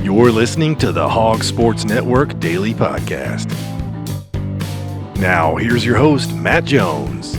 You're listening to the Hog Sports Network Daily Podcast. Now, here's your host, Matt Jones.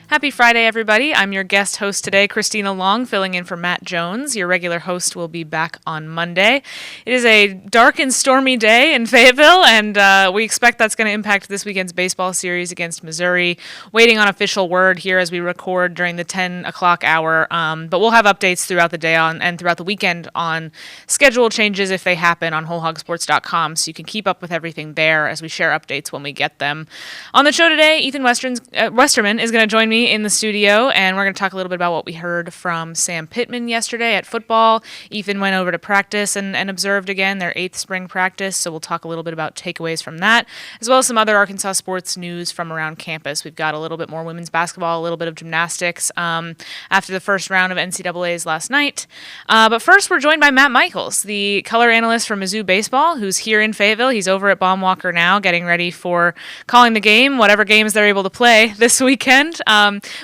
Happy Friday, everybody. I'm your guest host today, Christina Long, filling in for Matt Jones. Your regular host will be back on Monday. It is a dark and stormy day in Fayetteville, and we expect that's going to impact this weekend's baseball series against Missouri. Waiting on official word here as we record during the 10 o'clock hour, but we'll have updates throughout the day and throughout the weekend on schedule changes if they happen on wholehogsports.com, so you can keep up with everything there as we share updates when we get them. On the show today, Ethan Westerman is going to join me in the studio, and we're going to talk a little bit about what we heard from Sam Pittman yesterday at football. Ethan went over to practice and observed again their 8th spring practice, so we'll talk a little bit about takeaways from that, as well as some other Arkansas sports news from around campus. We've got a little bit more women's basketball, a little bit of gymnastics after the first round of NCAAs last night. But first, we're joined by Matt Michaels, the color analyst for Mizzou baseball, who's here in Fayetteville. He's over at Baumwalker now, getting ready for calling the game, whatever games they're able to play this weekend.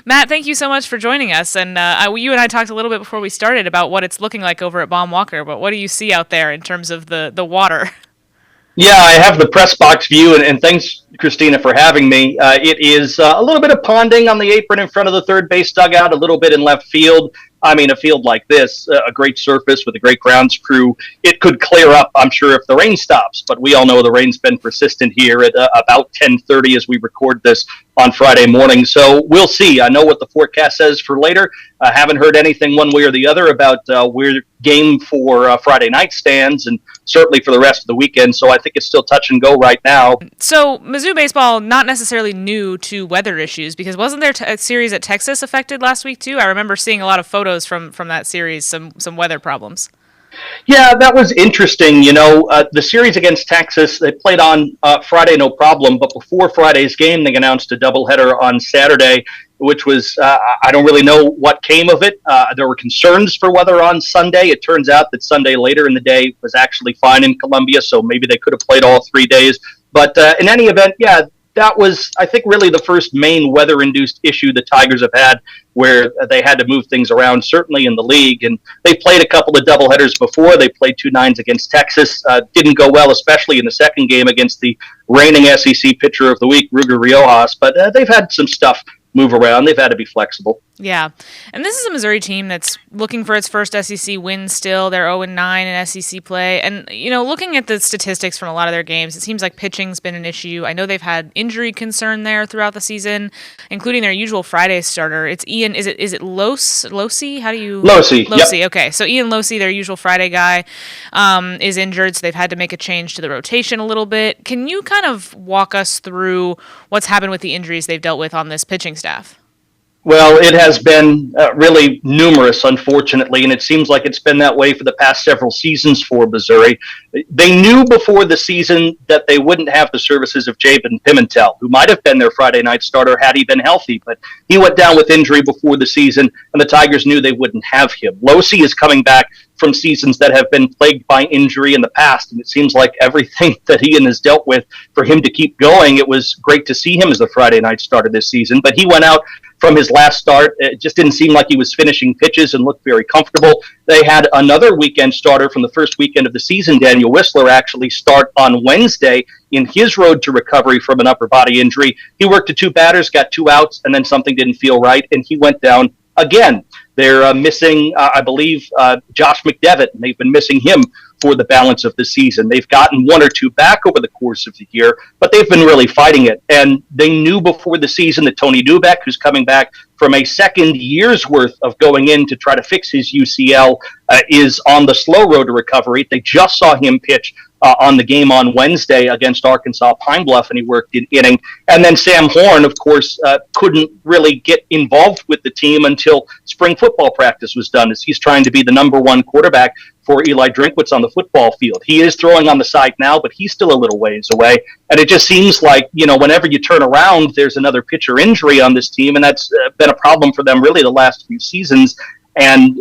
Matt, thank you so much for joining us. And you and I talked a little bit before we started about what it's looking like over at Baumwalker, but what do you see out there in terms of the water? Yeah, I have the press box view, and thanks, Christina, for having me. It is a little bit of ponding on the apron in front of the third base dugout, a little bit in left field. I mean, a field like this, a great surface with a great grounds crew, it could clear up, I'm sure, if the rain stops. But we all know the rain's been persistent here at about 10:30 as we record this on Friday morning. So we'll see. I know what the forecast says for later. I haven't heard anything one way or the other about where game for Friday night stands, and certainly for the rest of the weekend. So I think it's still touch and go right now. So Mizzou baseball, not necessarily new to weather issues, because wasn't there a series at Texas affected last week too? I remember seeing a lot of photos from that series, some weather problems. Yeah, that was interesting. You know, the series against Texas, they played on Friday, no problem. But before Friday's game, they announced a doubleheader on Saturday, which was, I don't really know what came of it. There were concerns for weather on Sunday. It turns out that Sunday later in the day was actually fine in Columbia, so maybe they could have played all 3 days. But in any event, yeah, that was, I think, really the first main weather-induced issue the Tigers have had where they had to move things around, certainly in the league. And they played a couple of doubleheaders before. They played 2 nines against Texas. Didn't go well, especially in the second game against the reigning SEC pitcher of the week, Ruger Riojas. But they've had some stuff move around. They've had to be flexible. Yeah, and this is a Missouri team that's looking for its first SEC win still. They're 0-9 in SEC play. And, you know, looking at the statistics from a lot of their games, it seems like pitching's been an issue. I know they've had injury concern there throughout the season, including their usual Friday starter. It's Ian, is it Losey? How do you... Losey, yep. Okay. So Ian Losey, their usual Friday guy, is injured, so they've had to make a change to the rotation a little bit. Can you kind of walk us through what's happened with the injuries they've dealt with on this pitching staff? Well, it has been really numerous, unfortunately, and it seems like it's been that way for the past several seasons for Missouri. They knew before the season that they wouldn't have the services of Jabin Pimentel, who might have been their Friday night starter had he been healthy, but he went down with injury before the season, and the Tigers knew they wouldn't have him. Losey is coming back from seasons that have been plagued by injury in the past, and it seems like everything that Ian has dealt with for him to keep going, it was great to see him as the Friday night starter this season, but he went out from his last start. It just didn't seem like he was finishing pitches and looked very comfortable. They had another weekend starter from the first weekend of the season, Daniel Whistler, actually start on Wednesday in his road to recovery from an upper body injury. He worked to 2 batters, got 2 outs, and then something didn't feel right, and he went down again. They're missing, I believe, Josh McDevitt, and they've been missing him for the balance of the season. They've gotten 1 or 2 back over the course of the year, but they've been really fighting it. And they knew before the season that Tony Dubek, who's coming back from a second year's worth of going in to try to fix his UCL, is on the slow road to recovery. They just saw him pitch on the game on Wednesday against Arkansas Pine Bluff, and he worked an inning. And then Sam Horn, of course, couldn't really get involved with the team until spring football practice was done, as he's trying to be the number 1 quarterback for Eli Drinkwitz on the football field. He is throwing on the side now, but he's still a little ways away. And it just seems like, you know, whenever you turn around, there's another pitcher injury on this team, and that's been a problem for them really the last few seasons. And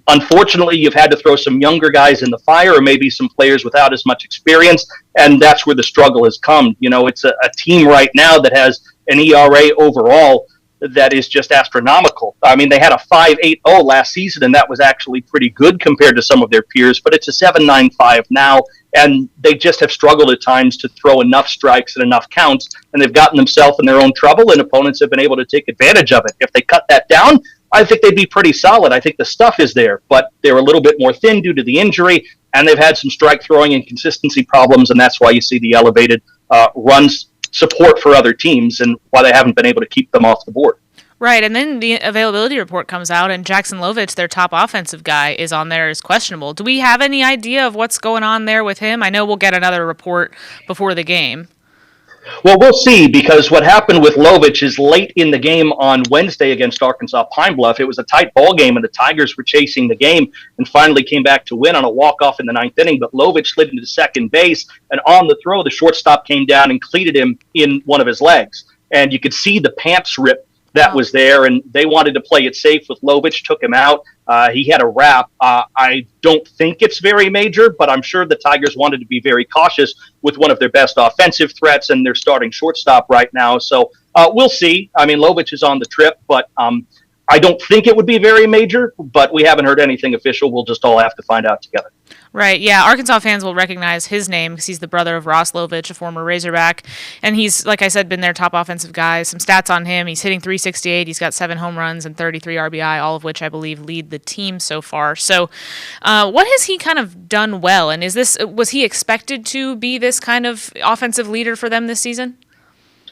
unfortunately, you've had to throw some younger guys in the fire, or maybe some players without as much experience, and that's where the struggle has come. You know, it's a team right now that has an ERA overall that is just astronomical. I mean, they had a 5.80 last season, and that was actually pretty good compared to some of their peers, but it's a 7.95 now, and they just have struggled at times to throw enough strikes and enough counts, and they've gotten themselves in their own trouble, and opponents have been able to take advantage of it. If they cut that down, I think they'd be pretty solid. I think the stuff is there, but they're a little bit more thin due to the injury, and they've had some strike throwing and consistency problems, and that's why you see the elevated runs support for other teams and why they haven't been able to keep them off the board. Right, and then the availability report comes out, and Jackson Lovich, their top offensive guy, is on there as questionable. Do we have any idea of what's going on there with him? I know we'll get another report before the game. Well, we'll see, because what happened with Lovich is late in the game on Wednesday against Arkansas Pine Bluff, it was a tight ball game, and the Tigers were chasing the game and finally came back to win on a walk-off in the ninth inning, but Lovich slid into second base, and on the throw, the shortstop came down and cleated him in one of his legs. And you could see the pants rip that was there, and they wanted to play it safe with Lovich, took him out. He had a wrap. I don't think it's very major, but I'm sure the Tigers wanted to be very cautious with one of their best offensive threats and their starting shortstop right now. So we'll see. I mean, Lovich is on the trip, but I don't think it would be very major, but we haven't heard anything official. We'll just all have to find out together. Right, yeah. Arkansas fans will recognize his name because he's the brother of Ross Lovich, a former Razorback. And he's, like I said, been their top offensive guy. Some stats on him. He's hitting .368. He's got 7 home runs and 33 RBI, all of which I believe lead the team so far. So what has he kind of done well? And was he expected to be this kind of offensive leader for them this season?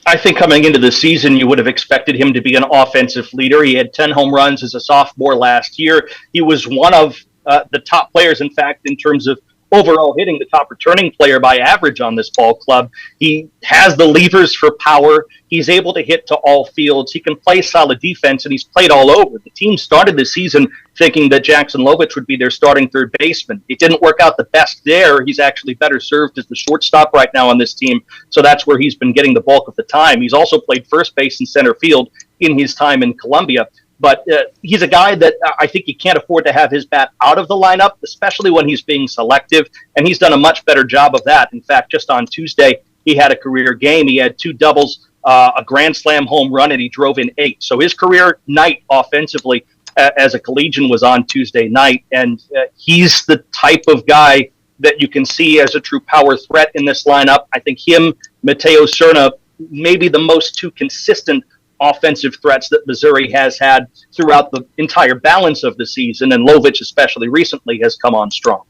I think coming into the season, you would have expected him to be an offensive leader. He had 10 home runs as a sophomore last year. He was one of the top players, in fact, in terms of overall hitting, the top returning player by average on this ball club. He has the levers for power. He's able to hit to all fields. He can play solid defense, and he's played all over. The team started the season thinking that Jackson Lovich would be their starting third baseman. It didn't work out the best there. He's actually better served as the shortstop right now on this team, so that's where he's been getting the bulk of the time. He's also played first base and center field in his time in Columbia. But he's a guy that I think you can't afford to have his bat out of the lineup, especially when he's being selective. And he's done a much better job of that. In fact, just on Tuesday, he had a career game. He had 2 doubles, a grand slam home run, and he drove in 8. So his career night offensively as a collegian was on Tuesday night. And he's the type of guy that you can see as a true power threat in this lineup. I think him, Mateo Cerna, maybe the most 2 consistent offensive threats that Missouri has had throughout the entire balance of the season, and Lovich especially recently has come on strong.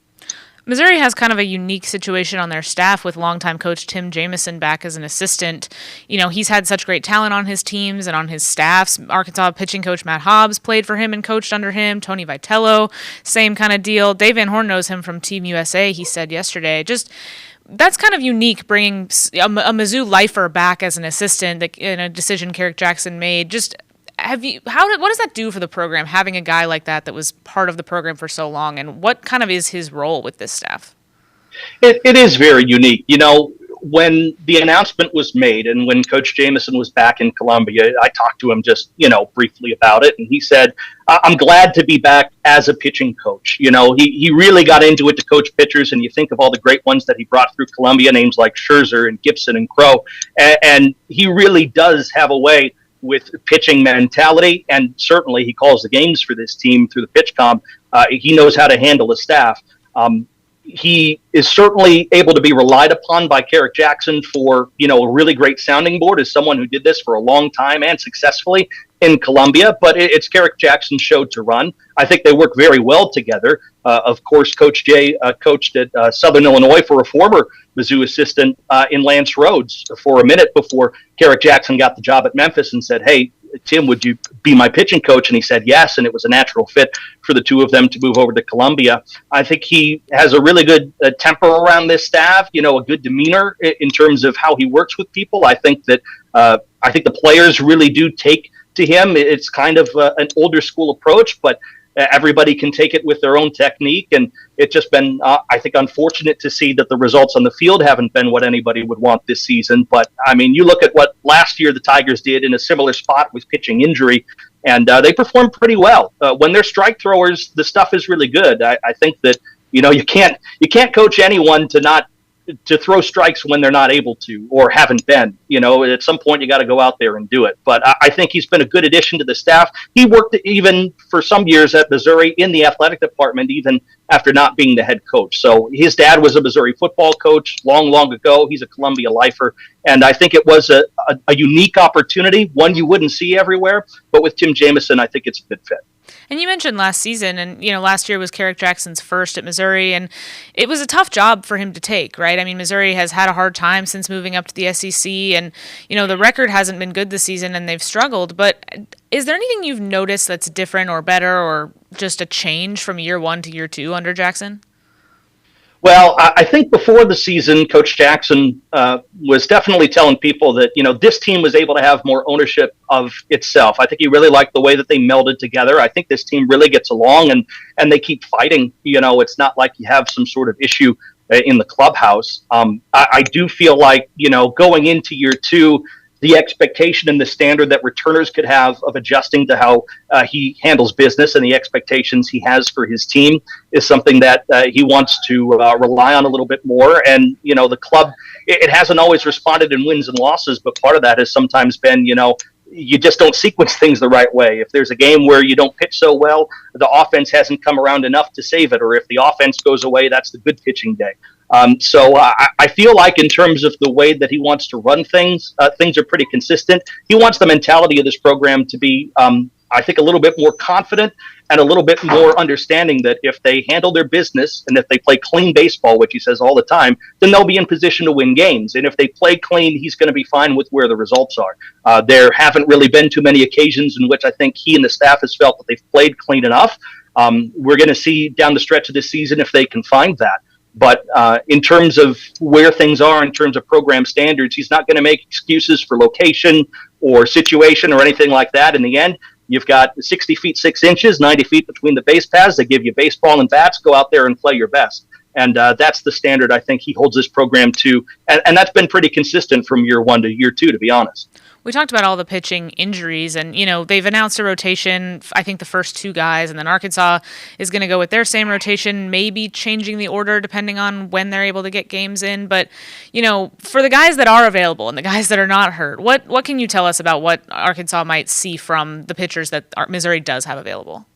Missouri has kind of a unique situation on their staff with longtime coach Tim Jamison back as an assistant. You know, he's had such great talent on his teams and on his staffs. Arkansas pitching coach Matt Hobbs played for him and coached under him. Tony Vitello, same kind of deal. Dave Van Horn knows him from Team USA, he said yesterday. That's kind of unique, bringing a Mizzou lifer back as an assistant in a decision Carrick Jackson made. What does that do for the program, having a guy like that was part of the program for so long, and what kind of is his role with this staff? It is very unique. You know, when the announcement was made and when Coach Jamison was back in Columbia, I talked to him just, briefly about it. And he said, I'm glad to be back as a pitching coach. You know, he really got into it to coach pitchers. And you think of all the great ones that he brought through Columbia, names like Scherzer and Gibson and Crow. And he really does have a way with pitching mentality. And certainly he calls the games for this team through the pitch comp. He knows how to handle the staff. He is certainly able to be relied upon by Carrick Jackson for, a really great sounding board as someone who did this for a long time and successfully in Columbia, but it's Carrick Jackson's show to run. I think they work very well together. Of course, Coach Jay coached at Southern Illinois for a former Mizzou assistant in Lance Rhodes for a minute before Carrick Jackson got the job at Memphis and said, hey, Tim, would you be my pitching coach? And he said yes, and it was a natural fit for the two of them to move over to Columbia. I think he has a really good temper around this staff, a good demeanor in terms of how he works with people. I think that the players really do take to him. It's kind of an older school approach, but everybody can take it with their own technique. And it's just been, I think, unfortunate to see that the results on the field haven't been what anybody would want this season. But, I mean, you look at what last year the Tigers did in a similar spot with pitching injury, and they performed pretty well. When they're strike throwers, the stuff is really good. I think that, you can't coach anyone to not to throw strikes when they're not able to or haven't been. At some point you got to go out there and do it. But I think he's been a good addition to the staff. He worked even for some years at Missouri in the athletic department, even after not being the head coach. So his dad was a Missouri football coach long ago. He's a Columbia lifer. And I think it was a unique opportunity, one you wouldn't see everywhere. But with Tim Jamison, I think it's a good fit. And you mentioned last season, and last year was Carrick Jackson's first at Missouri, and it was a tough job for him to take, right? I mean, Missouri has had a hard time since moving up to the SEC, and the record hasn't been good this season, and they've struggled. But is there anything you've noticed that's different or better, or just a change from year one to year two under Jackson? Well, I think before the season, Coach Jackson was definitely telling people that, this team was able to have more ownership of itself. I think he really liked the way that they melded together. I think this team really gets along and they keep fighting. It's not like you have some sort of issue in the clubhouse. I do feel like, going into year two, the expectation and the standard that returners could have of adjusting to how he handles business and the expectations he has for his team is something that he wants to rely on a little bit more. And, the club, it hasn't always responded in wins and losses, but part of that has sometimes been, you just don't sequence things the right way. If there's a game where you don't pitch so well, the offense hasn't come around enough to save it. Or if the offense goes away, that's the good pitching day. So I feel like in terms of the way that he wants to run things, things are pretty consistent. He wants the mentality of this program to be, I think, a little bit more confident and a little bit more understanding that if they handle their business and if they play clean baseball, which he says all the time, then they'll be in position to win games. And if they play clean, he's going to be fine with where the results are. There haven't really been too many occasions in which I think he and the staff has felt that they've played clean enough. We're going to see down the stretch of this season if they can find that. But in terms of where things are, in terms of program standards, he's not going to make excuses for location or situation or anything like that. In the end, you've got 60 feet, 6 inches, 90 feet between the base paths. They give you baseball and bats. Go out there and play your best. And that's the standard I think he holds this program to. And that's been pretty consistent from year one to year two, to be honest. We talked about all the pitching injuries, and, they've announced a rotation, I think the first two guys, and then Arkansas is going to go with their same rotation, maybe changing the order depending on when they're able to get games in. But, for the guys that are available and the guys that are not hurt, what can you tell us about what Arkansas might see from the pitchers that Missouri does have available?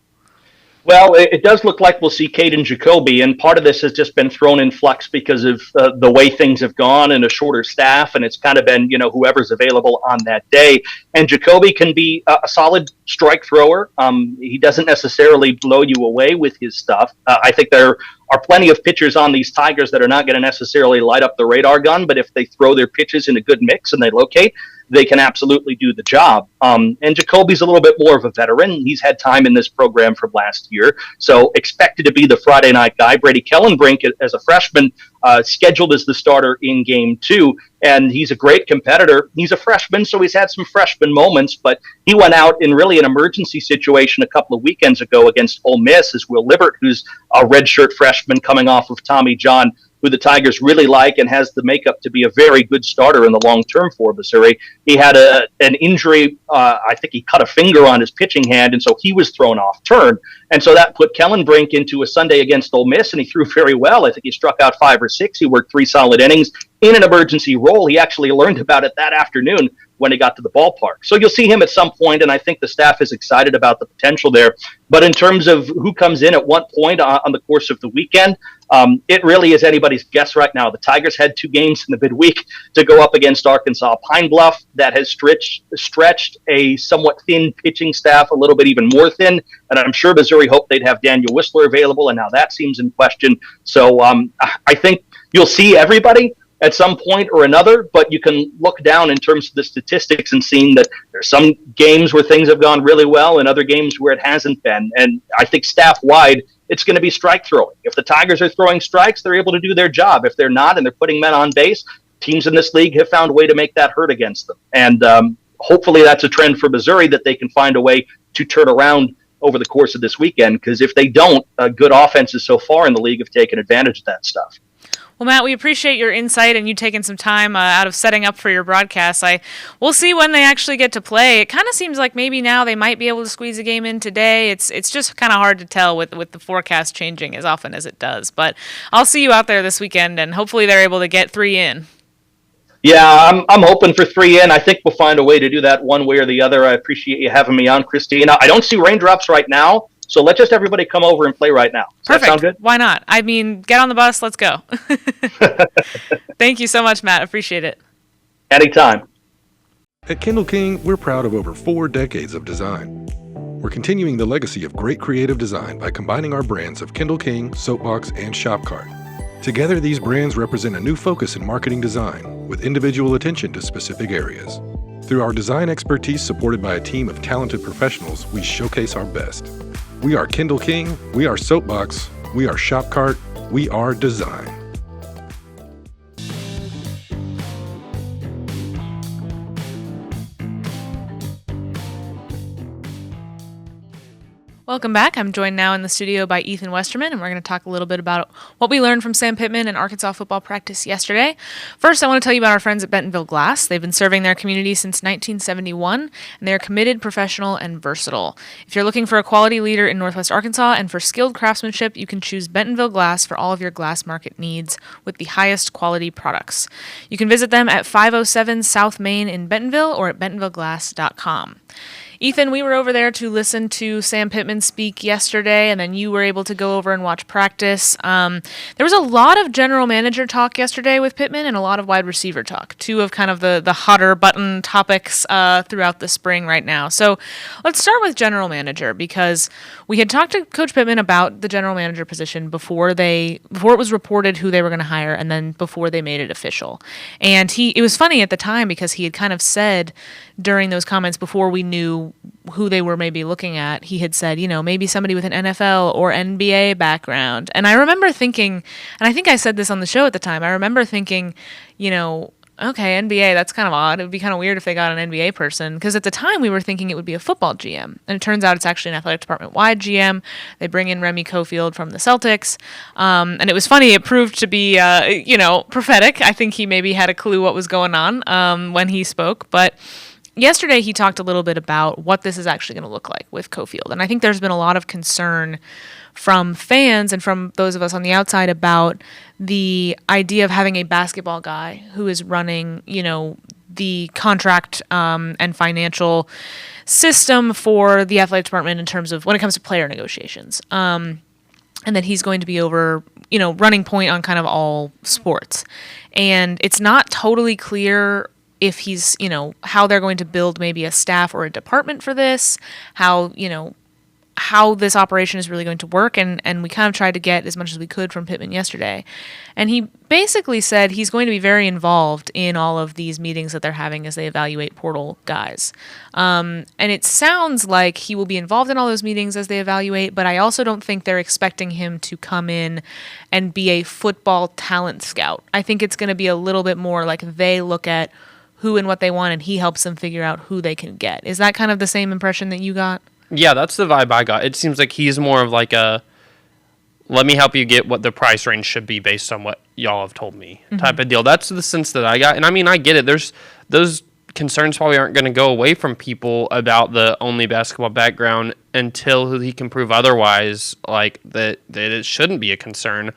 Well, it does look like we'll see Caden Jacoby, and part of this has just been thrown in flux because of the way things have gone and a shorter staff, and it's kind of been, whoever's available on that day. And Jacoby can be a solid strike thrower. He doesn't necessarily blow you away with his stuff. I think there are plenty of pitchers on these Tigers that are not going to necessarily light up the radar gun, but if they throw their pitches in a good mix and they locate, they can absolutely do the job. And Jacoby's a little bit more of a veteran. He's had time in this program from last year, so expected to be the Friday night guy. Brady Kellenbrink, as a freshman, scheduled as the starter in game two, and he's a great competitor. He's a freshman, so he's had some freshman moments, but he went out in really an emergency situation a couple of weekends ago against Ole Miss as Will Libbert, who's a redshirt freshman coming off of Tommy John, who the Tigers really like and has the makeup to be a very good starter in the long term for Missouri. He had an injury. I think he cut a finger on his pitching hand, and so he was thrown off turn. And so that put Kellenbrink into a Sunday against Ole Miss, and he threw very well. I think he struck out 5 or 6. He worked 3 solid innings in an emergency role. He actually learned about it that afternoon when he got to the ballpark. So you'll see him at some point, and I think the staff is excited about the potential there. But in terms of who comes in at what point on the course of the weekend, it really is anybody's guess right now. The Tigers had 2 games in the midweek to go up against Arkansas Pine Bluff. That has stretched a somewhat thin pitching staff, a little bit even more thin. And I'm sure Missouri hoped they'd have Daniel Whistler available, and now that seems in question. So I think you'll see everybody at some point or another, but you can look down in terms of the statistics and seeing that there's some games where things have gone really well and other games where it hasn't been. And I think staff-wide, it's going to be strike throwing. If the Tigers are throwing strikes, they're able to do their job. If they're not and they're putting men on base, teams in this league have found a way to make that hurt against them. And hopefully that's a trend for Missouri that they can find a way to turn around over the course of this weekend, because if they don't, good offenses so far in the league have taken advantage of that stuff. Well, Matt, we appreciate your insight and you taking some time out of setting up for your broadcast. We'll see when they actually get to play. It kind of seems like maybe now they might be able to squeeze a game in today. It's just kind of hard to tell with the forecast changing as often as it does. But I'll see you out there this weekend, and hopefully they're able to get 3 in. Yeah, I'm hoping for 3 in. I think we'll find a way to do that one way or the other. I appreciate you having me on, Christina. I don't see raindrops right now, so let just everybody come over and play right now. Does Perfect. that sound good? Why not? I mean, get on the bus. Let's go. Thank you so much, Matt. Appreciate it. Anytime. At Kindle King, we're proud of over 4 decades of design. We're continuing the legacy of great creative design by combining our brands of Kindle King, Soapbox, and Shopcart. Together, these brands represent a new focus in marketing design, with individual attention to specific areas. Through our design expertise supported by a team of talented professionals, we showcase our best. We are Kindle King, we are Soapbox, we are Shopcart, we are design. Welcome back. I'm joined now in the studio by Ethan Westerman, and we're going to talk a little bit about what we learned from Sam Pittman in Arkansas football practice yesterday. First, I want to tell you about our friends at Bentonville Glass. They've been serving their community since 1971, and they are committed, professional, and versatile. If you're looking for a quality leader in Northwest Arkansas and for skilled craftsmanship, you can choose Bentonville Glass for all of your glass market needs with the highest quality products. You can visit them at 507 South Main in Bentonville or at bentonvilleglass.com. Ethan, we were over there to listen to Sam Pittman speak yesterday, and then you were able to go over and watch practice. There was a lot of general manager talk yesterday with Pittman and a lot of wide receiver talk, 2 of kind of the hotter button topics throughout the spring right now. So let's start with general manager, because we had talked to Coach Pittman about the general manager position before it was reported who they were going to hire, and then before they made it official. And it was funny at the time because he had kind of said during those comments before we knew who they were maybe looking at, he had said, maybe somebody with an NFL or NBA background. And I remember thinking, and I think I said this on the show at the time, I remember thinking, okay, NBA, that's kind of odd. It would be kind of weird if they got an NBA person, because at the time we were thinking it would be a football GM. And it turns out it's actually an athletic department-wide GM. They bring in Remy Cofield from the Celtics. And it was funny. It proved to be, prophetic. I think he maybe had a clue what was going on when he spoke. But yesterday, he talked a little bit about what this is actually going to look like with Cofield. And I think there's been a lot of concern from fans and from those of us on the outside about the idea of having a basketball guy who is running, the contract and financial system for the athletic department in terms of when it comes to player negotiations. And that he's going to be over, running point on kind of all sports. And it's not totally clear if he's, how they're going to build maybe a staff or a department for this, how this operation is really going to work. And we kind of tried to get as much as we could from Pittman yesterday. And he basically said he's going to be very involved in all of these meetings that they're having as they evaluate portal guys. And it sounds like he will be involved in all those meetings as they evaluate, but I also don't think they're expecting him to come in and be a football talent scout. I think it's going to be a little bit more like they look at who and what they want, and he helps them figure out who they can get. Is that kind of the same impression that you got? Yeah, that's the vibe I got. It seems like he's more of like a, let me help you get what the price range should be based on what y'all have told me type of deal. That's the sense that I got. And I mean, I get it. There's those concerns probably aren't going to go away from people about the only basketball background until he can prove otherwise, like that it shouldn't be a concern.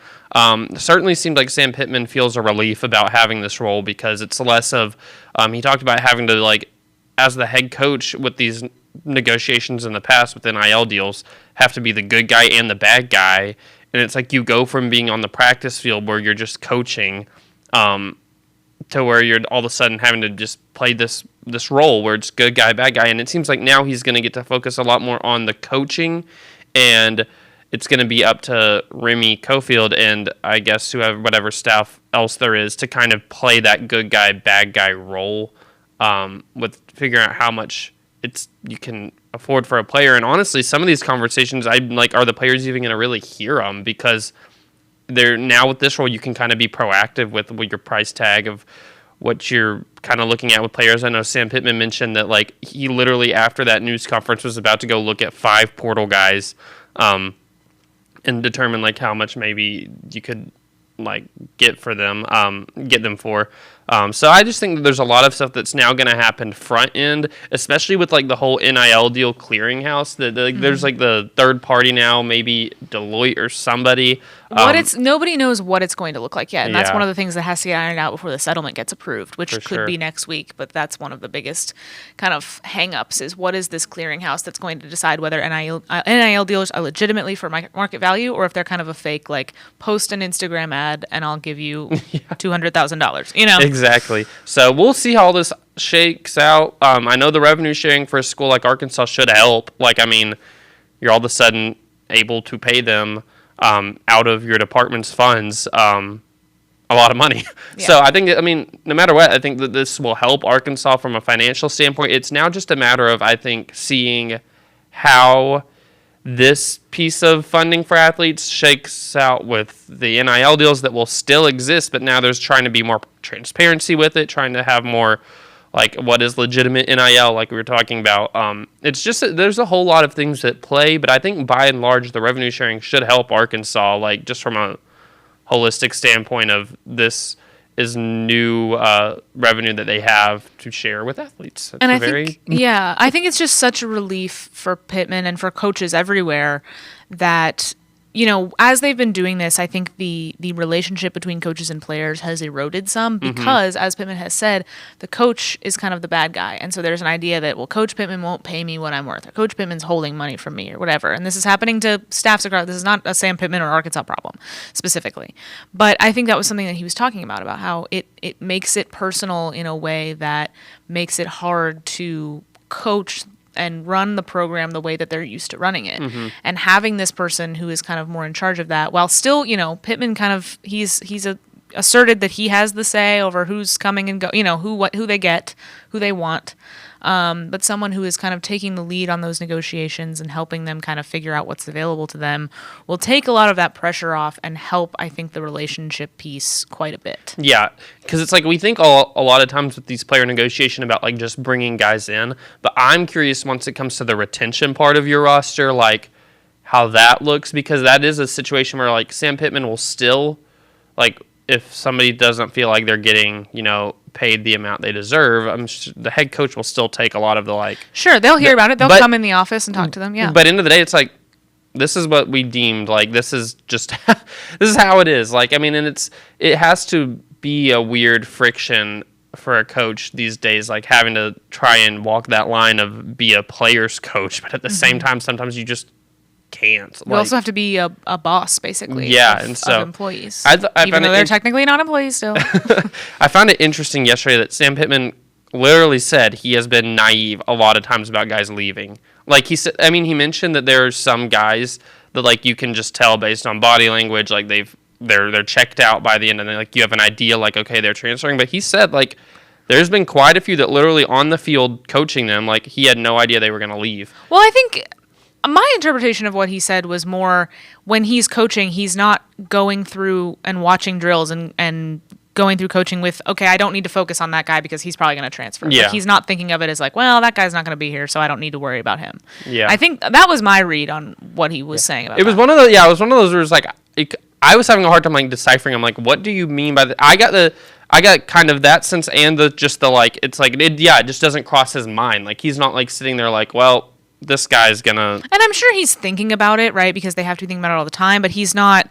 Certainly seemed like Sam Pittman feels a relief about having this role, because it's less of, he talked about having to, like, as the head coach with these negotiations in the past with NIL deals, have to be the good guy and the bad guy. And it's like you go from being on the practice field where you're just coaching to where you're all of a sudden having to just play this role where it's good guy, bad guy. And it seems like now he's going to get to focus a lot more on the coaching, and it's going to be up to Remy Cofield and I guess whatever staff else there is to kind of play that good guy, bad guy role with figuring out how much you can afford for a player. And honestly, some of these conversations, I'm like, are the players even going to really hear them? Because they're now with this role, you can kind of be proactive with your price tag of what you're kind of looking at with players. I know Sam Pittman mentioned that, like, he literally after that news conference was about to go look at 5 portal guys and determine like how much maybe you could like get them for. So I just think that there's a lot of stuff that's now going to happen front end, especially with like the whole NIL deal clearinghouse. There's like the third party now, maybe Deloitte or somebody. Nobody knows what it's going to look like yet, and that's Yeah. one of the things that has to get ironed out before the settlement gets approved, which For could sure. be next week. But that's one of the biggest kind of hang-ups is what is this clearinghouse that's going to decide whether NIL deals are legitimately for market value or if they're kind of a fake, like post an Instagram ad and I'll give you $200,000. You know. Exactly. So we'll see how all this shakes out. I know the revenue sharing for a school like Arkansas should help. Like, I mean, you're all of a sudden able to pay them out of your department's funds a lot of money. Yeah. So I think, no matter what, I think that this will help Arkansas from a financial standpoint. It's now just a matter of, I think, seeing how this piece of funding for athletes shakes out with the NIL deals that will still exist, but now there's trying to be more transparency with it, trying to have more like what is legitimate NIL, like we were talking about. It's just there's a whole lot of things at play, but I think by and large the revenue sharing should help Arkansas, like just from a holistic standpoint of this is new revenue that they have to share with athletes. And I think it's just such a relief for Pittman and for coaches everywhere that, you know, as they've been doing this, I think the relationship between coaches and players has eroded some because, as Pittman has said, the coach is kind of the bad guy. And so there's an idea that, well, Coach Pittman won't pay me what I'm worth, or Coach Pittman's holding money from me, or whatever. And this is happening to staffs across. This is not a Sam Pittman or Arkansas problem specifically. But I think that was something that he was talking about how it makes it personal in a way that makes it hard to coach and run the program the way that they're used to running it. And having this person who is kind of more in charge of that, while still, you know, Pittman kind of, he's asserted that he has the say over who's coming and go, you know, who they get, who they want. But someone who is kind of taking the lead on those negotiations and helping them kind of figure out what's available to them will take a lot of that pressure off and help, I think, the relationship piece quite a bit. Yeah, because it's like we think a lot of times with these player negotiation about like just bringing guys in, but I'm curious once it comes to the retention part of your roster, like how that looks, because that is a situation where like Sam Pittman will still, like if somebody doesn't feel like they're getting, you know, paid the amount they deserve, the head coach will still take a lot of the like. Sure, they'll hear about it. They'll come in the office and talk to them. Yeah. But end of the day, it's like this is what we deemed. Like this is just this is how it is. Like I mean, and it has to be a weird friction for a coach these days, like having to try and walk that line of be a player's coach, but at the same time, sometimes you just can't. You also have to be a boss, basically. Yeah, of, and so of employees, I even though they're technically not employees still. I found it interesting yesterday that Sam Pittman literally said he has been naive a lot of times about guys leaving. Like he said, I mean, he mentioned that there are some guys that like you can just tell based on body language, like they're checked out by the end, and then like you have an idea, like okay, they're transferring. But he said like there's been quite a few that literally on the field coaching them, like he had no idea they were going to leave. Well, I think my interpretation of what he said was more when he's coaching, he's not going through and watching drills and going through coaching with, okay, I don't need to focus on that guy because he's probably going to transfer. Yeah. Like, he's not thinking of it as like, well, that guy's not going to be here, so I don't need to worry about him. Yeah. I think that was my read on what he was saying about it. Was one of the, it was one of those where it was like, I was having a hard time like deciphering. I'm like, what do you mean by that? I got kind of that sense and it just doesn't cross his mind. Like, he's not like sitting there like, well, this guy's gonna. And I'm sure he's thinking about it, right? Because they have to think about it all the time. But he's not,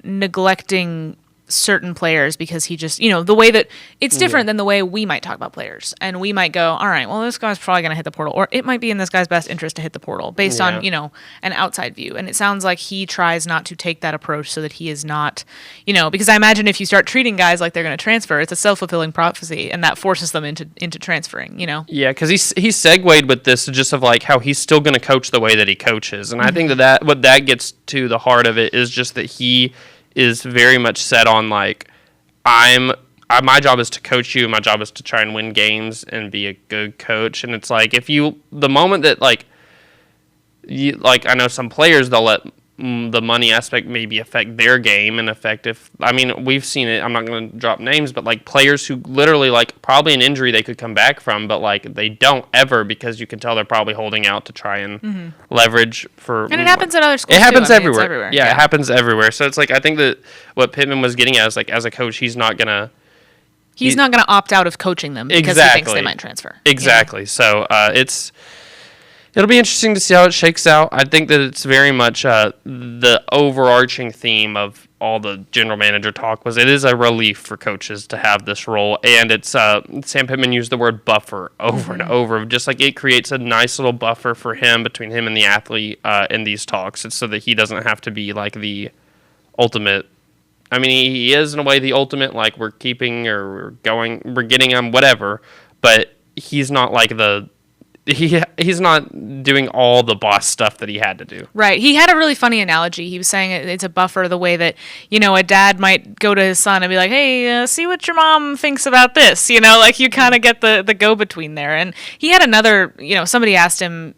neglecting certain players because he just, the way that it's different than the way we might talk about players. And we might go, all right, well, this guy's probably going to hit the portal. Or it might be in this guy's best interest to hit the portal based on, an outside view. And it sounds like he tries not to take that approach so that he is not, because I imagine if you start treating guys like they're going to transfer, it's a self-fulfilling prophecy. And that forces them into transferring, Yeah, because he segued with this just of like how he's still going to coach the way that he coaches. And I think that what that gets to the heart of it is just that he is very much set on like my job is to coach you, my job is to try and win games and be a good coach. And it's like the moment that I know some players, they'll let the money aspect maybe affect their game and affect we've seen it. I'm not going to drop names, but like players who literally like probably an injury they could come back from, but like they don't ever because you can tell they're probably holding out to try and leverage for. And it happens at other schools. It happens too. I mean, everywhere. It's everywhere. Yeah, it happens everywhere. So it's like I think that what Pittman was getting at is like as a coach, he's not going to. He's not going to opt out of coaching them because he thinks they might transfer. Exactly. You know? So it'll be interesting to see how it shakes out. I think that it's very much the overarching theme of all the general manager talk was it is a relief for coaches to have this role. And it's Sam Pittman used the word buffer over and over. Just like it creates a nice little buffer for him between him and the athlete in these talks. It's so that he doesn't have to be like the ultimate. I mean, he is in a way the ultimate, like we're keeping or we're getting him, whatever. But he's not like he's not doing all the boss stuff that he had to do. Right. He had a really funny analogy. He was saying it's a buffer the way that, a dad might go to his son and be like, hey, see what your mom thinks about this. Like you kind of get the go-between there. And he had another, somebody asked him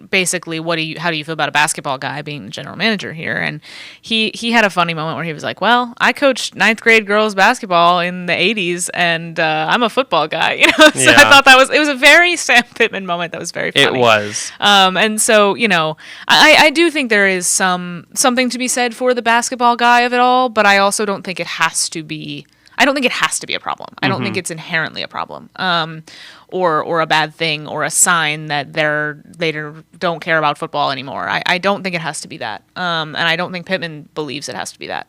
basically, how do you feel about a basketball guy being the general manager here? And he had a funny moment where he was like, well, I coached 9th grade girls basketball in the 80s and I'm a football guy. So I thought it was a very Sam Pittman moment. That was very funny. It was. And so, I do think there is something to be said for the basketball guy of it all, but I also don't think it has to be a problem. I don't think it's inherently a problem. Or a bad thing or a sign that they don't care about football anymore. I don't think it has to be that. And I don't think Pittman believes it has to be that.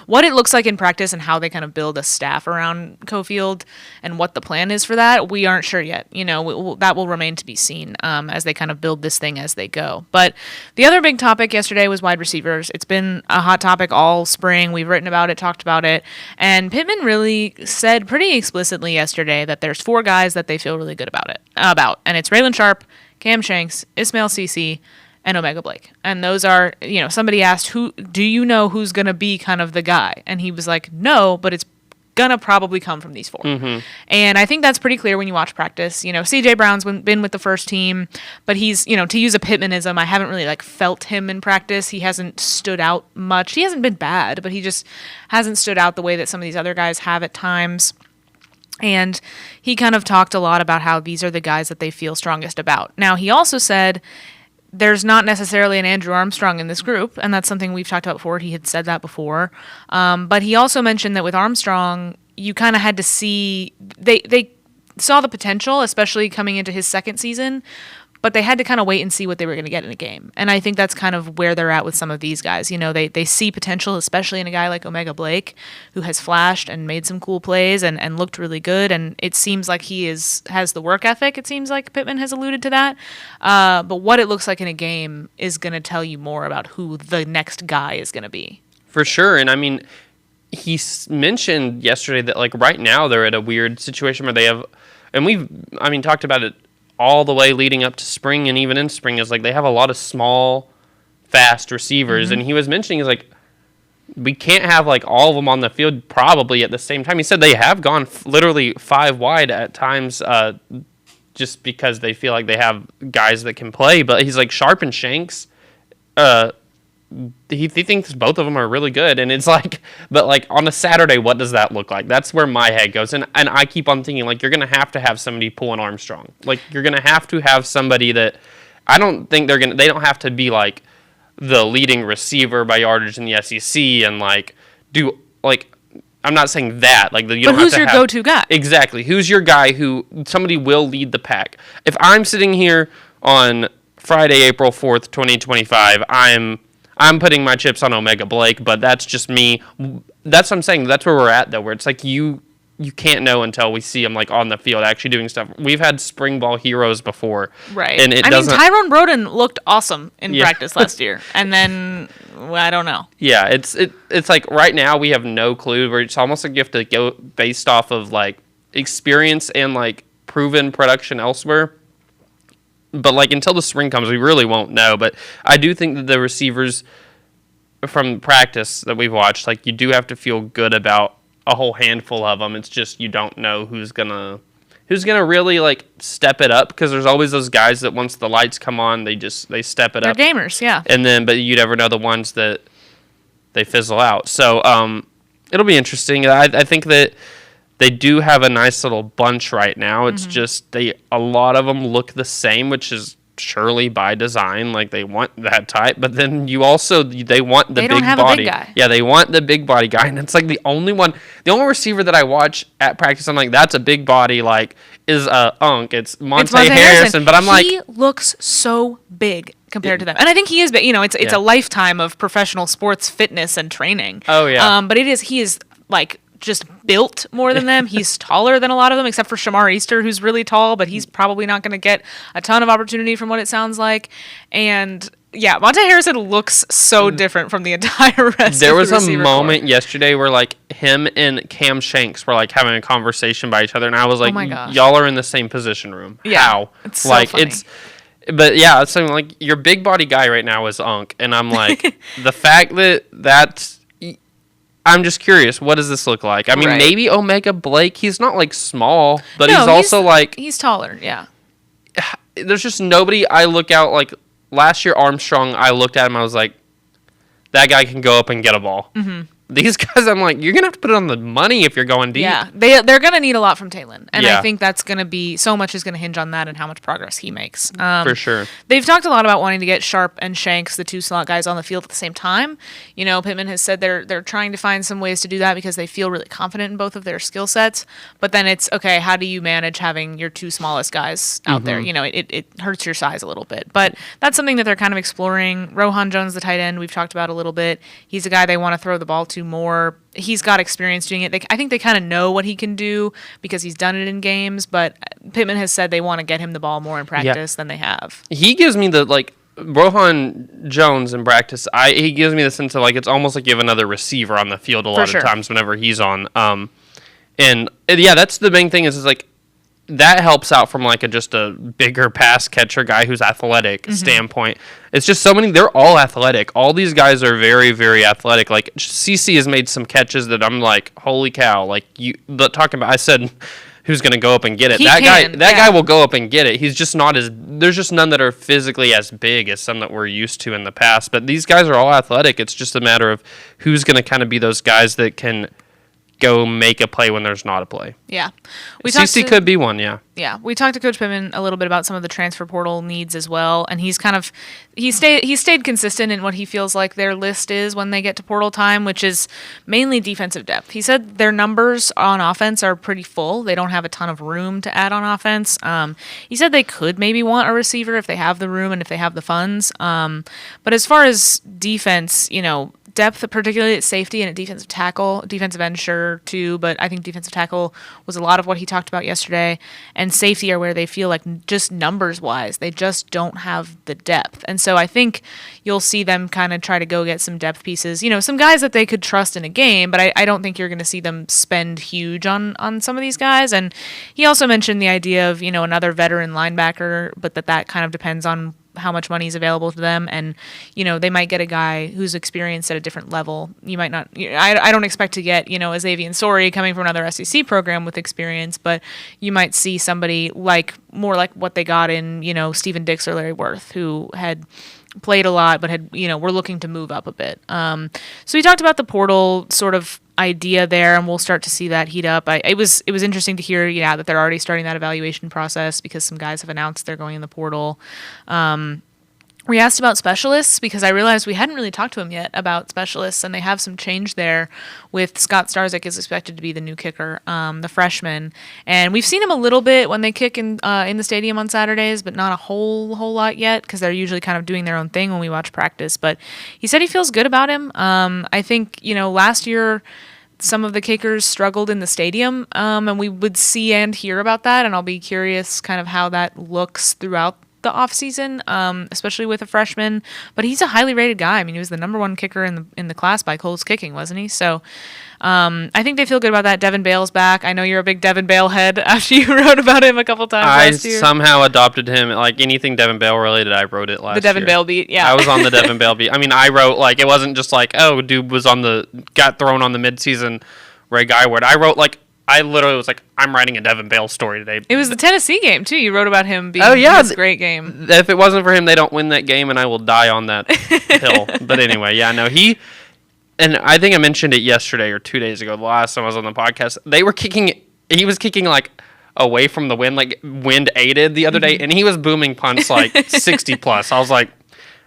What it looks like in practice and how they kind of build a staff around Cofield and what the plan is for that, we aren't sure yet. That will remain to be seen as they kind of build this thing as they go. But the other big topic yesterday was wide receivers. It's been a hot topic all spring. We've written about it, talked about it. And Pittman really said pretty explicitly yesterday that there's 4 guys that they feel really good about. And it's Raylan Sharp, Cam Shanks, Ismail Cece, and Omega Blake. And those are, somebody asked, do you know who's going to be kind of the guy? And he was like, no, but it's going to probably come from these 4. And I think that's pretty clear when you watch practice. CJ Brown's been with the first team, but he's, to use a Pittmanism, I haven't really felt him in practice. He hasn't stood out much. He hasn't been bad, but he just hasn't stood out the way that some of these other guys have at times. And he kind of talked a lot about how these are the guys that they feel strongest about. Now, he also said there's not necessarily an Andrew Armstrong in this group, and that's something we've talked about before. He had said that before. But he also mentioned that with Armstrong, you kind of had to see they saw the potential, especially coming into his second season, but they had to kind of wait and see what they were going to get in a game. And I think that's kind of where they're at with some of these guys. They see potential, especially in a guy like Omega Blake, who has flashed and made some cool plays and looked really good. And it seems like he has the work ethic. It seems like Pittman has alluded to that. But what it looks like in a game is going to tell you more about who the next guy is going to be. For sure. And I mean, he mentioned yesterday that right now they're at a weird situation where they have, and we've talked about it all the way leading up to spring, and even in spring is they have a lot of small, fast receivers. And he was mentioning we can't have all of them on the field probably at the same time. He said they have gone literally 5 wide at times just because they feel like they have guys that can play. But he's Sharp and Shanks, he thinks both of them are really good, and it's but on a Saturday, what does that look like? That's where my head goes, and I keep on thinking you're gonna have somebody pulling Armstrong, you're gonna have somebody that I don't think they don't have to be the leading receiver by yardage in the SEC and I'm not saying that you don't but who's have to your go-to guy? Exactly, who's your guy who somebody will lead the pack? If I'm sitting here on Friday, April 4th, 2025, I'm putting my chips on Omega Blake, but that's just me. That's what I'm saying. That's where we're at, though, where it's you can't know until we see him on the field actually doing stuff. We've had spring ball heroes before, right? And Tyrone Broden looked awesome in practice last year, and then I don't know. Yeah, it's right now we have no clue. Where it's almost you have to go based off of experience and proven production elsewhere. But until the spring comes, we really won't know. But I do think that the receivers from practice that we've watched, you do have to feel good about a whole handful of them. It's just you don't know who's gonna who's gonna really like step it up, because there's always those guys that once the lights come on, they step it They're up. gamers, yeah. And then, but you never know the ones that they fizzle out. So it'll be interesting. I think that they do have a nice little bunch right now. It's just a lot of them look the same, which is surely by design. Like, they want that type, but then they want the They big don't have a body big guy. Yeah, they want the big body guy, and it's like the only receiver that I watch at practice, I'm like, that's a big body, like, is Unk. It's Monte Harrison, but I'm like, he looks so big compared to them, and I think he is. But it's a lifetime of professional sports fitness and training. Oh, yeah. But he is like just built more than them. He's taller than a lot of them, except for Shamar Easter, who's really tall, but he's probably not going to get a ton of opportunity from what it sounds like. And yeah, Monte Harrison looks so different from the entire rest there of was the a receiver moment corps. yesterday where like him and Cam Shanks were like having a conversation by each other, and I was like, my gosh. y'all are in the same position room. Yeah, How? it's so like funny. but yeah, it's something like your big body guy right now is Unk, and I'm like, the fact that's I'm just curious, what does this look like? I mean, Right. maybe Omega Blake, he's not like small, but No, he's also like, he's taller. Yeah. there's just nobody I look out like. Last year, Armstrong, I looked at him, I was like, that guy can go up and get a ball. Mm-hmm. These guys, I'm like, you're going to have to put it on the money if you're going deep. Yeah, they're going to need a lot from Talon, and Yeah. I think that's going to be so much is going to hinge on that and how much progress he makes. For sure. They've talked a lot about wanting to get Sharp and Shanks, the two slot guys, on the field at the same time. Pittman has said they're trying to find some ways to do that because they feel really confident in both of their skill sets. But then it's okay, how do you manage having your two smallest guys out there? It hurts your size a little bit, but that's something that they're kind of exploring. Rohan Jones, the tight end, we've talked about a little bit. He's a guy they want to throw the ball to more. He's got experience doing it. I think they kind of know what he can do because he's done it in games, but Pittman has said they want to get him the ball more in practice than they have. He gives me the, like, Rohan Jones in practice, he gives me the sense of, like, it's almost like you have another receiver on the field a lot sure. of times whenever he's on. And yeah, that's the main thing is like, that helps out from like just a bigger pass catcher guy who's athletic standpoint. It's just so many, they're all athletic. All these guys are very, very athletic. Like CC has made some catches that I'm like, holy cow. Like I said, who's going to go up and get it? He That can, guy will go up and get it. He's just not there's just none that are physically as big as some that we're used to in the past. But these guys are all athletic. It's just a matter of who's going to kind of be those guys that can go make a play when there's not a play. Yeah. CC could be one, yeah. Yeah, we talked to Coach Pittman a little bit about some of the transfer portal needs as well, and he stayed consistent in what he feels like their list is when they get to portal time, which is mainly defensive depth. He said their numbers on offense are pretty full. They don't have a ton of room to add on offense. He said they could maybe want a receiver if they have the room and if they have the funds. But as far as defense, depth, particularly at safety and at defensive tackle, defensive end, sure, too, but I think defensive tackle was a lot of what he talked about yesterday, and safety are where they feel like just numbers-wise, they just don't have the depth. And so I think you'll see them kind of try to go get some depth pieces, some guys that they could trust in a game, but I don't think you're going to see them spend huge on some of these guys. And he also mentioned the idea of, another veteran linebacker, but that kind of depends on how much money is available to them, and they might get a guy who's experienced at a different level. You might not. I don't expect to get a Xavier Sori coming from another SEC program with experience, but you might see somebody more like what they got in Steven Dix or Larry Worth, who had played a lot but had were looking to move up a bit. So we talked about the portal sort of idea there, and we'll start to see that heat up. It was interesting to hear that they're already starting that evaluation process because some guys have announced they're going in the portal. We asked about specialists because I realized we hadn't really talked to him yet about specialists, and they have some change there with Scott Starzik is expected to be the new kicker, the freshman. And we've seen him a little bit when they kick in the stadium on Saturdays, but not a whole lot yet because they're usually kind of doing their own thing when we watch practice. But he said he feels good about him. I think, last year some of the kickers struggled in the stadium, and we would see and hear about that, and I'll be curious kind of how that looks throughout the offseason, especially with a freshman. But he's a highly rated guy. I mean, he was the number one kicker in the class by Cole's kicking, wasn't he? So I think they feel good about that. Devin Bale's back. I know you're a big Devin Bale head after you wrote about him a couple times last year. I somehow adopted him. Like anything Devin Bale related, I wrote it last year. The Devin Bale beat, yeah. I was on the Devin Bale beat. I mean, I wrote, like, it wasn't just like, oh, dude got thrown on the midseason Ray Guyward. I wrote, like, I literally was like, I'm writing a Devin Bale story today. It was the Tennessee game, too. You wrote about him being this great game. If it wasn't for him, they don't win that game, and I will die on that hill. But anyway, yeah, no, and I think I mentioned it yesterday or 2 days ago, the last time I was on the podcast. He was kicking like away from the wind, like wind aided the other day, and he was booming punts like 60 plus. I was like,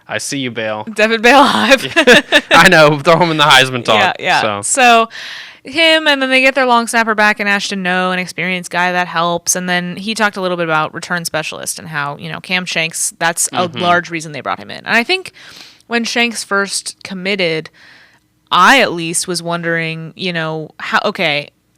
I see you, Bale. Devin Bale hype. I know, throw him in the Heisman talk. Yeah. So him, and then they get their long snapper back in Ashton No, an experienced guy that helps. And then he talked a little bit about return specialist and how, Cam Shanks, that's a large reason they brought him in. And I think when Shanks first committed, I at least was wondering,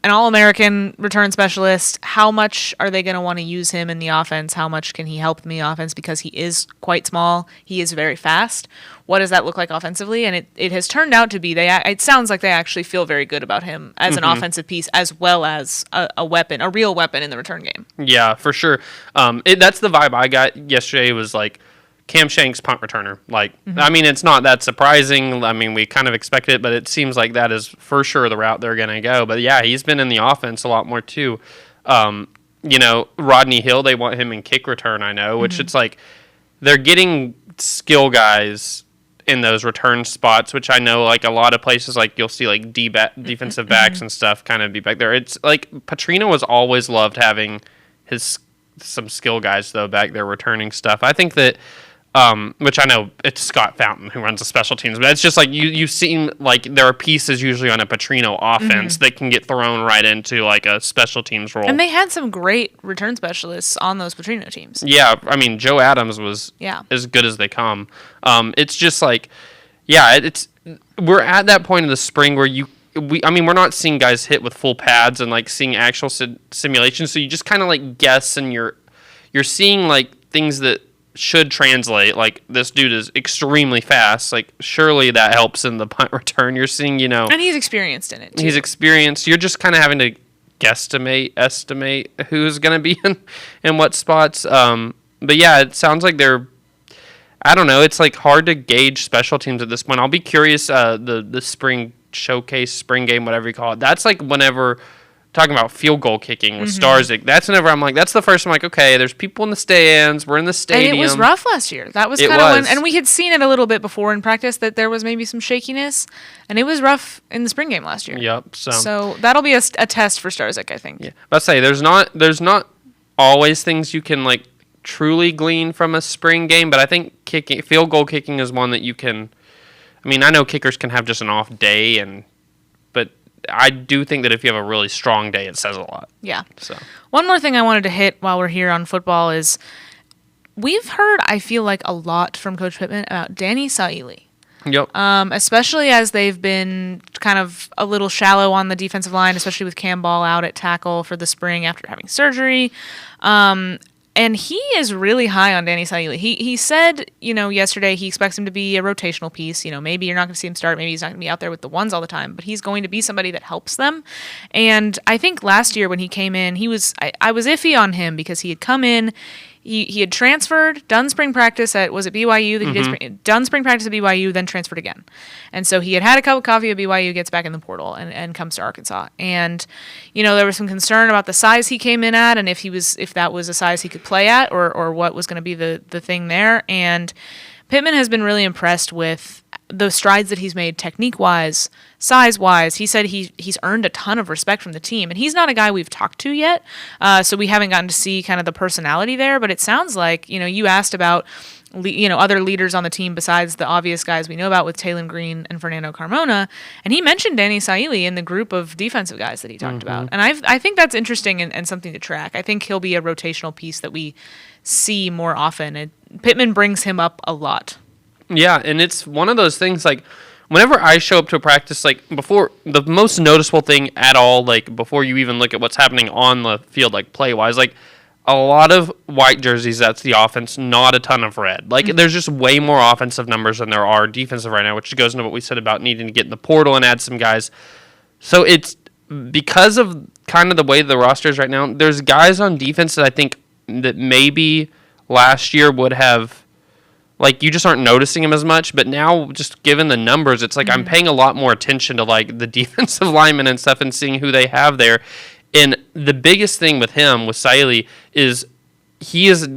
an All-American return specialist, how much are they going to want to use him in the offense? How much can he help in the offense? Because he is quite small. He is very fast. What does that look like offensively? And it has turned out to be, it sounds like they actually feel very good about him as an offensive piece as well as a weapon, a real weapon in the return game. Yeah, for sure. That's the vibe I got yesterday was like, Cam Shanks, punt returner. Like, I mean, it's not that surprising. I mean, we kind of expected it, but it seems like that is for sure the route they're going to go. But yeah, he's been in the offense a lot more too. Rodney Hill, they want him in kick return, I know, which it's like they're getting skill guys in those return spots, which I know like a lot of places, like you'll see like defensive backs and stuff kind of be back there. It's like Petrino has always loved having some skill guys though back there returning stuff. I think that which I know it's Scott Fountain who runs the special teams, but it's just like you seem like there are pieces usually on a Petrino offense that can get thrown right into like a special teams role. And they had some great return specialists on those Petrino teams. Yeah, I mean Joe Adams was as good as they come. It's just like, we're at that point in the spring where we're not seeing guys hit with full pads and like seeing actual simulations, so you just kind of like guess, and you're seeing like things that should translate, like this dude is extremely fast, like surely that helps in the punt return. You're seeing, and he's experienced in it too. He's experienced. You're just kind of having to estimate who's going to be in what spots. But yeah, it sounds like I don't know, it's like hard to gauge special teams at this point. I'll be curious, the spring showcase, spring game, whatever you call it, that's like whenever talking about field goal kicking with Starzik, that's whenever I'm like, that's the first I'm like, okay, there's people in the stands, we're in the stadium. And it was rough last year. That was kind of when, and we had seen it a little bit before in practice that there was maybe some shakiness, and it was rough in the spring game last year. Yep. So that'll be a test for Starzik, I think. Yeah. Let's say there's not always things you can like truly glean from a spring game, but I think field goal kicking is one that you can. I mean, I know kickers can have just an off day, but I do think that if you have a really strong day, it says a lot. Yeah. So one more thing I wanted to hit while we're here on football is we've heard, I feel like, a lot from Coach Pittman about Danny Saili. Yep. Especially as they've been kind of a little shallow on the defensive line, especially with Cam Ball out at tackle for the spring after having surgery. And he is really high on Danny Saili. He said, yesterday he expects him to be a rotational piece. Maybe you're not going to see him start. Maybe he's not going to be out there with the ones all the time. But he's going to be somebody that helps them. And I think last year when he came in, I was iffy on him because he had come in. He had transferred, done spring practice at, was it BYU? That he did done spring practice at BYU, then transferred again. And so he had a cup of coffee at BYU, gets back in the portal, and comes to Arkansas. And, there was some concern about the size he came in at and if that was a size he could play at or what was going to be the thing there. And Pittman has been really impressed with the strides that he's made technique-wise, size-wise. He said he's earned a ton of respect from the team, and he's not a guy we've talked to yet, so we haven't gotten to see kind of the personality there, but it sounds like, you asked about, other leaders on the team besides the obvious guys we know about with Taylon Green and Fernando Carmona, and he mentioned Danny Saili in the group of defensive guys that he talked about, and I think that's interesting and something to track. I think he'll be a rotational piece that we see more often. Pittman brings him up a lot. Yeah, and it's one of those things, like, whenever I show up to a practice, like, before, the most noticeable thing at all, like, before you even look at what's happening on the field, like, play-wise, like, a lot of white jerseys, that's the offense, not a ton of red. Like, there's just way more offensive numbers than there are defensive right now, which goes into what we said about needing to get in the portal and add some guys. So it's, because of kind of the way the roster is right now, there's guys on defense that I think that maybe last year would have, like, you just aren't noticing him as much, but now, just given the numbers, it's like I'm paying a lot more attention to, like, the defensive linemen and stuff and seeing who they have there. And the biggest thing with him, with Saili, is he is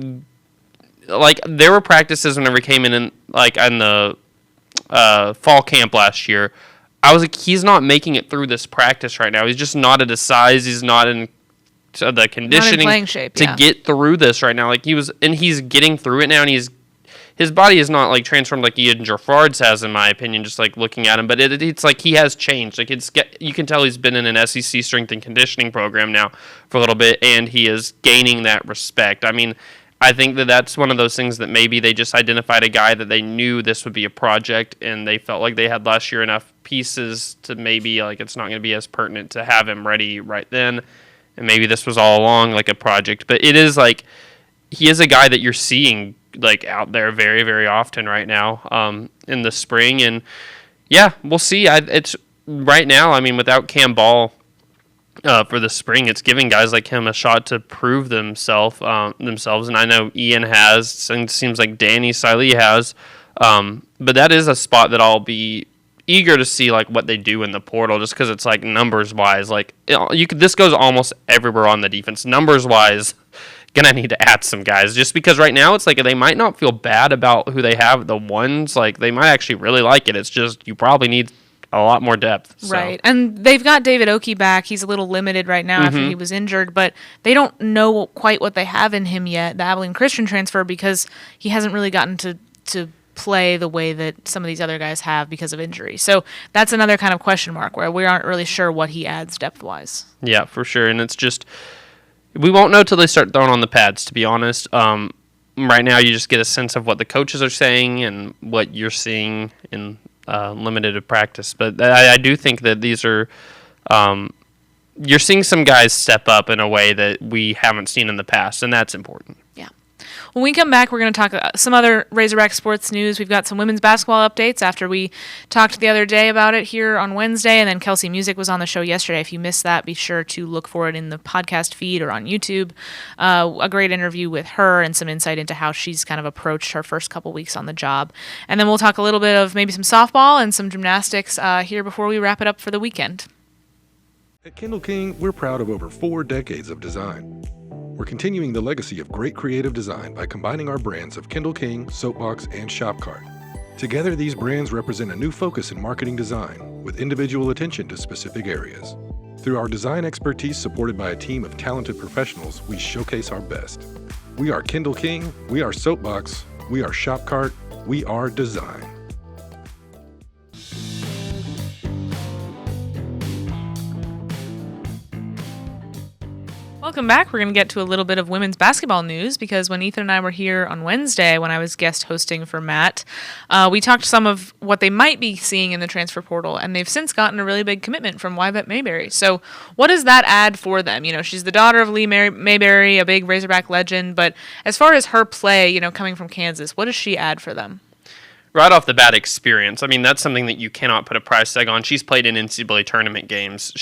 like, there were practices whenever he came in the fall camp last year. I was like, he's not making it through this practice right now. He's just not at his size. He's not in the conditioning playing shape, to get through this right now. Like, he's getting through it now, and his body is not like transformed like Ian Gerard's has, in my opinion, just like looking at him. But it's like he has changed. Like, you can tell he's been in an SEC strength and conditioning program now for a little bit, and he is gaining that respect. I mean, I think that's one of those things that maybe they just identified a guy that they knew this would be a project, and they felt like they had last year enough pieces to maybe, like, it's not going to be as pertinent to have him ready right then. And maybe this was all along like a project. But it is like, he is a guy that you're seeing like out there very, very often right now in the spring. And yeah, we'll see. It's right now, I mean, without Cam Ball for the spring, it's giving guys like him a shot to prove themselves. And I know Ian has, and it seems like Danny Saili has. But that is a spot that I'll be eager to see, like, what they do in the portal, just because it's like numbers wise, like, this goes almost everywhere on the defense. Numbers wise, gonna need to add some guys, just because right now it's like they might not feel bad about who they have. The ones, like, they might actually really like it. It's just you probably need a lot more depth. So. Right. And they've got David Oki back. He's a little limited right now after he was injured, but they don't know quite what they have in him yet, the Abilene Christian transfer, because he hasn't really gotten to play the way that some of these other guys have because of injury. So that's another kind of question mark where we aren't really sure what he adds depth-wise. Yeah, for sure. And it's just, we won't know till they start throwing on the pads, to be honest. Right now you just get a sense of what the coaches are saying and what you're seeing in limited practice. But I do think that these are, you're seeing some guys step up in a way that we haven't seen in the past, and that's important. Yeah. When we come back, we're going to talk some other Razorback sports news. We've got some women's basketball updates after we talked the other day about it here on Wednesday, and then Kelsey Music was on the show yesterday. If you missed that, be sure to look for it in the podcast feed or on YouTube. A great interview with her and some insight into how she's kind of approached her first couple weeks on the job. And then we'll talk a little bit of maybe some softball and some gymnastics here before we wrap it up for the weekend. At Kindle King, we're proud of over 4 decades of design. We're continuing the legacy of great creative design by combining our brands of Kindle King, Soapbox, and Shopcart. Together, these brands represent a new focus in marketing design, with individual attention to specific areas. Through our design expertise supported by a team of talented professionals, we showcase our best. We are Kindle King, we are Soapbox, we are Shopcart, we are design. Welcome back. We're going to get to a little bit of women's basketball news because when Ethan and I were here on Wednesday, when I was guest hosting for Matt, we talked some of what they might be seeing in the transfer portal, and they've since gotten a really big commitment from Wyvette Mayberry. So what does that add for them? You know, she's the daughter of Lee Mayberry, a big Razorback legend, but as far as her play, you know, coming from Kansas, what does she add for them? Right off the bat, experience. I mean, that's something that you cannot put a price tag on. She's played in NCAA tournament games.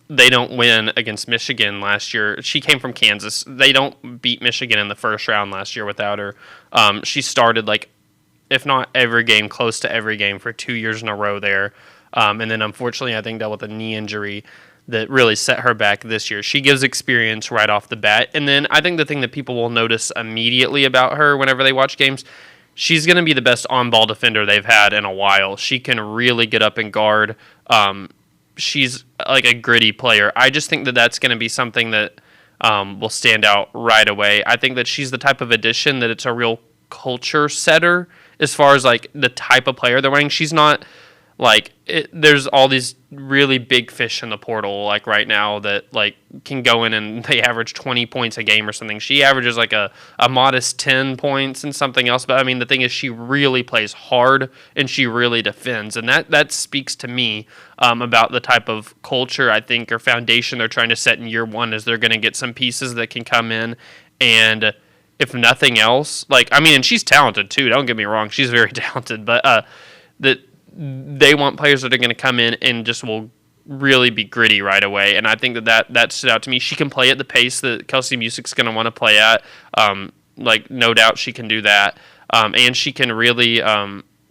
They don't win against Michigan last year. She came from Kansas. They don't beat Michigan in the first round last year without her. She started, like, if not every game, close to every game for 2 years in a row there. And then, unfortunately, I think dealt with a knee injury that really set her back this year. She gives experience right off the bat. And then I think the thing that people will notice immediately about her whenever they watch games, she's going to be the best on-ball defender they've had in a while. She can really get up and guard. She's like a gritty player. I just think that that's going to be something that will stand out right away. I think that she's the type of addition that it's a real culture setter as far as like the type of player they're wearing. She's not like there's all these really big fish in the portal like right now that like can go in and they average 20 points a game or something. She averages like a modest 10 points and something else. But I mean, the thing is she really plays hard and she really defends. And that speaks to me about the type of culture I think or foundation they're trying to set in year one is they're going to get some pieces that can come in and if nothing else, like, I mean, and she's talented too. Don't get me wrong. She's very talented, but that they want players that are going to come in and just will really be gritty right away. And I think that stood out to me. She can play at the pace that Kelsey Music's going to want to play at. Like, no doubt she can do that. And she can really,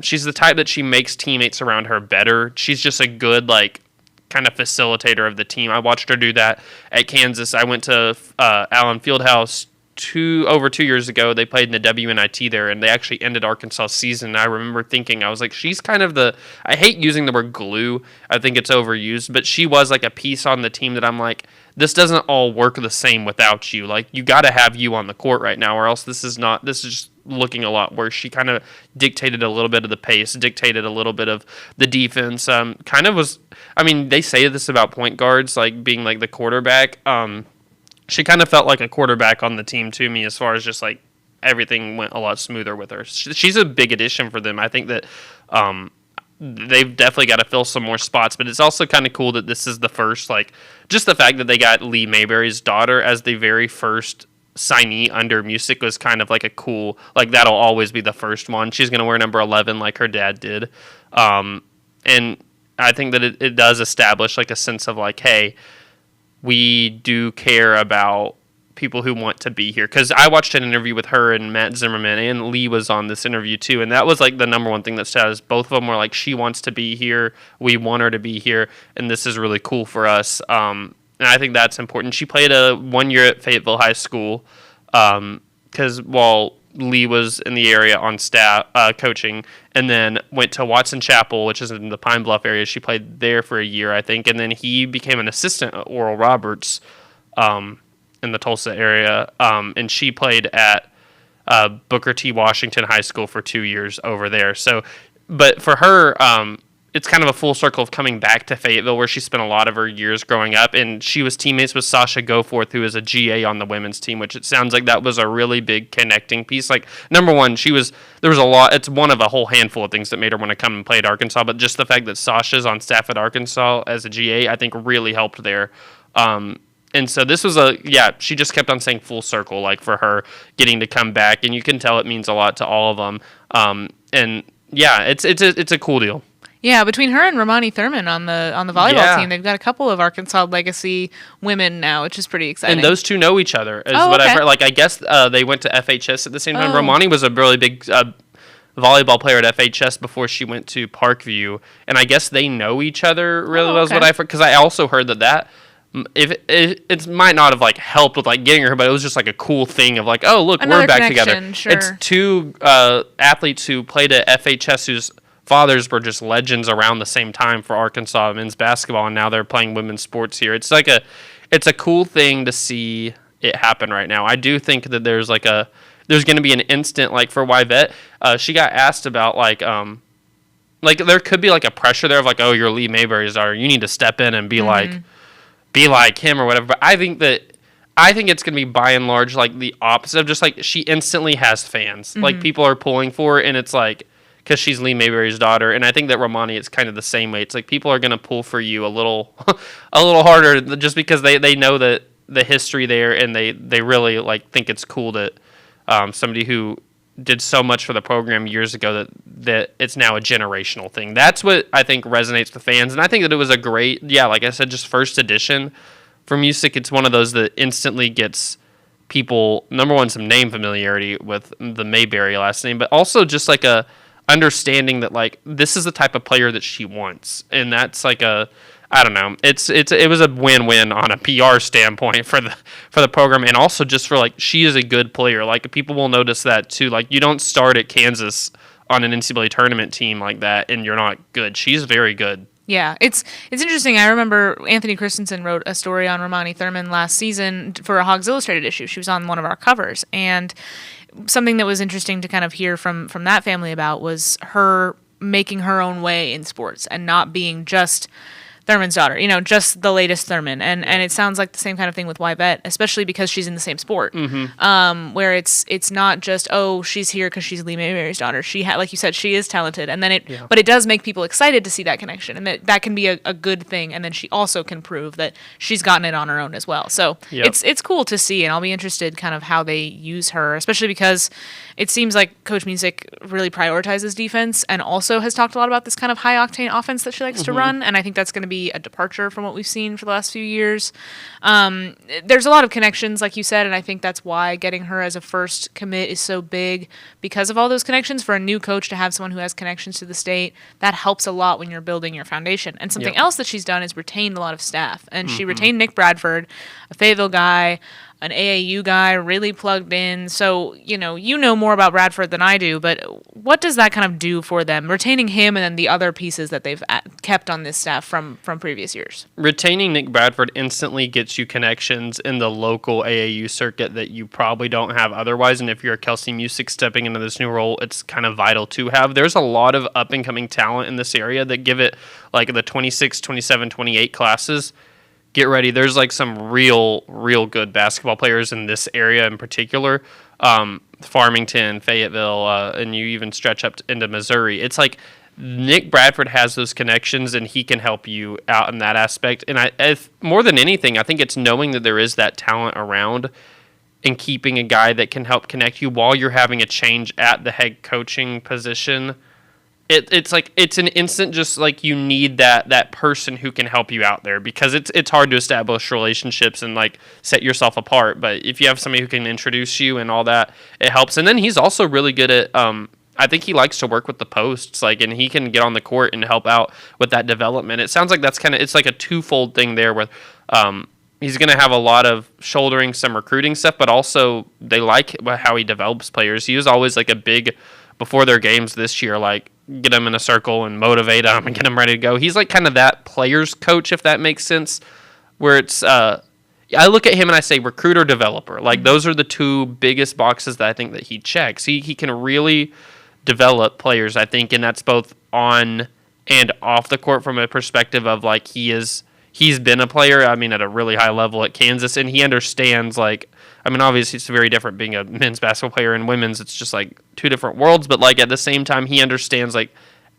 she's the type that she makes teammates around her better. She's just a good, like, kind of facilitator of the team. I watched her do that at Kansas. I went to Allen Fieldhouse over 2 years ago. They played in the WNIT there, and they actually ended Arkansas' season. And I remember thinking, I was like, she's kind of I hate using the word glue. I think it's overused, but she was like a piece on the team that I'm like, this doesn't all work the same without you. Like, you got to have you on the court right now, or else this is just looking a lot worse. She kind of dictated a little bit of the pace, dictated a little bit of the defense. Kind of was, I mean, they say this about point guards, like being like the quarterback. She kind of felt like a quarterback on the team to me, as far as just like everything went a lot smoother with her. She's a big addition for them. I think that they've definitely got to fill some more spots, but it's also kind of cool that this is the first, like, just the fact that they got Lee Mayberry's daughter as the very first signee under Music was kind of like a cool, like, that'll always be the first one. She's going to wear number 11 like her dad did. And I think that it does establish like a sense of like, hey, we do care about people who want to be here. Because I watched an interview with her and Matt Zimmerman, and Lee was on this interview too, and that was like the number one thing that says both of them were like, she wants to be here, we want her to be here, and this is really cool for us. And I think that's important. She played 1 year at Fayetteville High School, because while Lee was in the area on staff coaching, and then went to Watson Chapel, which is in the Pine Bluff area. She played there for a year, I think, and then he became an assistant at Oral Roberts in the Tulsa area, and she played at Booker T. Washington High School for 2 years over there. So, but for her, it's kind of a full circle of coming back to Fayetteville, where she spent a lot of her years growing up, and she was teammates with Sasha Goforth, who is a GA on the women's team, which it sounds like that was a really big connecting piece. Like, number one, there was a lot, it's one of a whole handful of things that made her want to come and play at Arkansas, but just the fact that Sasha's on staff at Arkansas as a GA, I think really helped there. And so this was she just kept on saying full circle, like, for her getting to come back, and you can tell it means a lot to all of them. And yeah, it's a cool deal. Yeah, between her and Romani Thurman on the volleyball team, they've got a couple of Arkansas legacy women now, which is pretty exciting. And those two know each other, is what I've heard. Like, I guess they went to FHS at the same time. Romani was a really big volleyball player at FHS before she went to Parkview, and I guess they know each other really well, is what I've heard. Because I also heard that if it might not have like helped with like getting her, but it was just like a cool thing of like, oh look, another we're back together. Sure. It's two athletes who played at FHS whose fathers were just legends around the same time for Arkansas men's basketball, and now they're playing women's sports here. It's like it's a cool thing to see it happen right now. I do think that there's going to be an instant, like for Yvette, she got asked about like there could be like a pressure there of like, oh, you're Lee Mayberry's daughter, you need to step in and be like him or whatever. But I think it's going to be by and large like the opposite of just like she instantly has fans. Like, people are pulling for her, and it's like, because she's Lee Mayberry's daughter. And I think that Romani, it's kind of the same way. It's like people are going to pull for you a little harder, just because they know that the history there, and they really like think it's cool that somebody who did so much for the program years ago that it's now a generational thing. That's what I think resonates with fans. And I think that it was a great, like I said, just first edition for Music. It's one of those that instantly gets people, number one, some name familiarity with the Mayberry last name, but also just like a understanding that like this is the type of player that she wants. And that's like I don't know. It was a win-win on a PR standpoint for the program, and also just for like, she is a good player. Like, people will notice that too. Like, you don't start at Kansas on an NCAA tournament team like that and you're not good. She's very good. Yeah, it's interesting. I remember Anthony Christensen wrote a story on Romani Thurman last season for a Hogs Illustrated issue. She was on one of our covers, and something that was interesting to kind of hear from that family about was her making her own way in sports and not being just Thurman's daughter, just the latest Thurman. And it sounds like the same kind of thing with Yvette, especially because she's in the same sport, where it's not just, oh, she's here because she's Lee Mayberry's daughter. She like you said, she is talented. And then but it does make people excited to see that connection, and that can be a good thing. And then she also can prove that she's gotten it on her own as well. So it's cool to see, and I'll be interested kind of how they use her, especially because it seems like Coach Music really prioritizes defense and also has talked a lot about this kind of high octane offense that she likes to run. And I think that's going to be a departure from what we've seen for the last few years. There's a lot of connections, like you said, and I think that's why getting her as a first commit is so big, because of all those connections. For a new coach to have someone who has connections to the state, that helps a lot when you're building your foundation. And something else that she's done is retained a lot of staff. And she retained Nick Bradford, a Fayetteville guy, an AAU guy, really plugged in. So, you know more about Bradford than I do, but what does that kind of do for them? Retaining him and then the other pieces that they've kept on this staff from previous years. Retaining Nick Bradford instantly gets you connections in the local AAU circuit that you probably don't have otherwise. And if you're a Kelsey Music stepping into this new role, it's kind of vital to have. There's a lot of up-and-coming talent in this area that give it, like the 26, 27, 28 classes. Get ready. There's like some real good basketball players in this area in particular. Farmington, Fayetteville, and you even stretch up into Missouri. It's like Nick Bradford has those connections, and he can help you out in that aspect. And if more than anything, I think it's knowing that there is that talent around and keeping a guy that can help connect you while you're having a change at the head coaching position. It's like it's an instant, just like you need that person who can help you out there, because it's hard to establish relationships and like set yourself apart. But if you have somebody who can introduce you and all that, it helps. And then he's also really good at I think he likes to work with the posts, like, and he can get on the court and help out with that development. It sounds like that's it's like a twofold thing there with he's going to have a lot of shouldering some recruiting stuff, but also they like how he develops players. He was always like a big, before their games this year, like get them in a circle and motivate them and get them ready to go. He's like kind of that player's coach, if that makes sense, where it's I look at him and I say recruiter developer. Like those are the two biggest boxes that I think that he checks. He can really develop players, I think, and that's both on and off the court from a perspective of like he's been a player, I mean, at a really high level at Kansas, and he understands, like, I mean, obviously it's very different being a men's basketball player and women's. It's just like two different worlds, but like at the same time, he understands like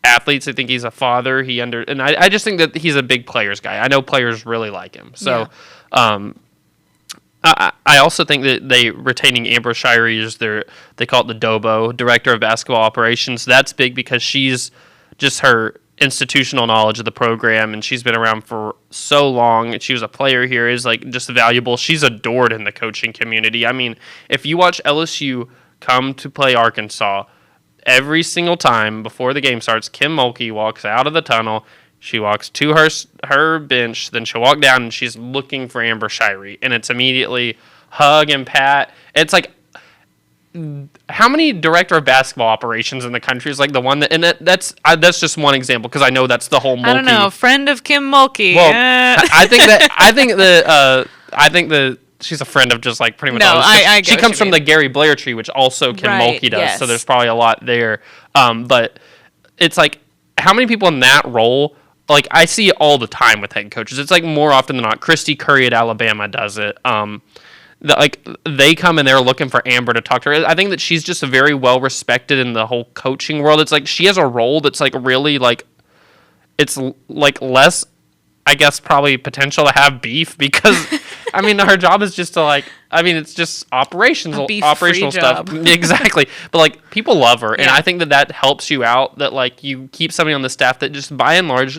athletes. I think he's a father. And I just think that he's a big players guy. I know players really like him. So, I also think that they retaining Amber Shirey is they call it the DOBO, Director of Basketball Operations. That's big because she's just her institutional knowledge of the program, and she's been around for so long, and she was a player here, is like just valuable. She's adored in the coaching community. I mean, if you watch LSU come to play Arkansas, every single time before the game starts, Kim Mulkey walks out of the tunnel. She walks to her bench, then she'll walk down, and she's looking for Amber Shirey, and it's immediately hug and pat. It's like, how many director of basketball operations in the country is like the one that, and that's just one example, because I know that's the whole Mulkey. I don't know, friend of Kim Mulkey. Well, I think that she's a friend of just like pretty much all this. I get she what comes you from mean. the Gary Blair tree, which also Kim Right, Mulkey does, yes. so there's probably a lot there. But it's like, how many people in that role, like I see it all the time with head coaches. It's like more often than not, Christy Curry at Alabama does it. They come and they're looking for Amber to talk to her. I think that she's just very well respected in the whole coaching world. It's like she has a role that's like really like, it's like less, I guess, probably potential to have beef, because I mean her job is just to like, I mean it's just operational stuff. Exactly. But like people love her, and I think that helps you out, that like you keep somebody on the staff that just by and large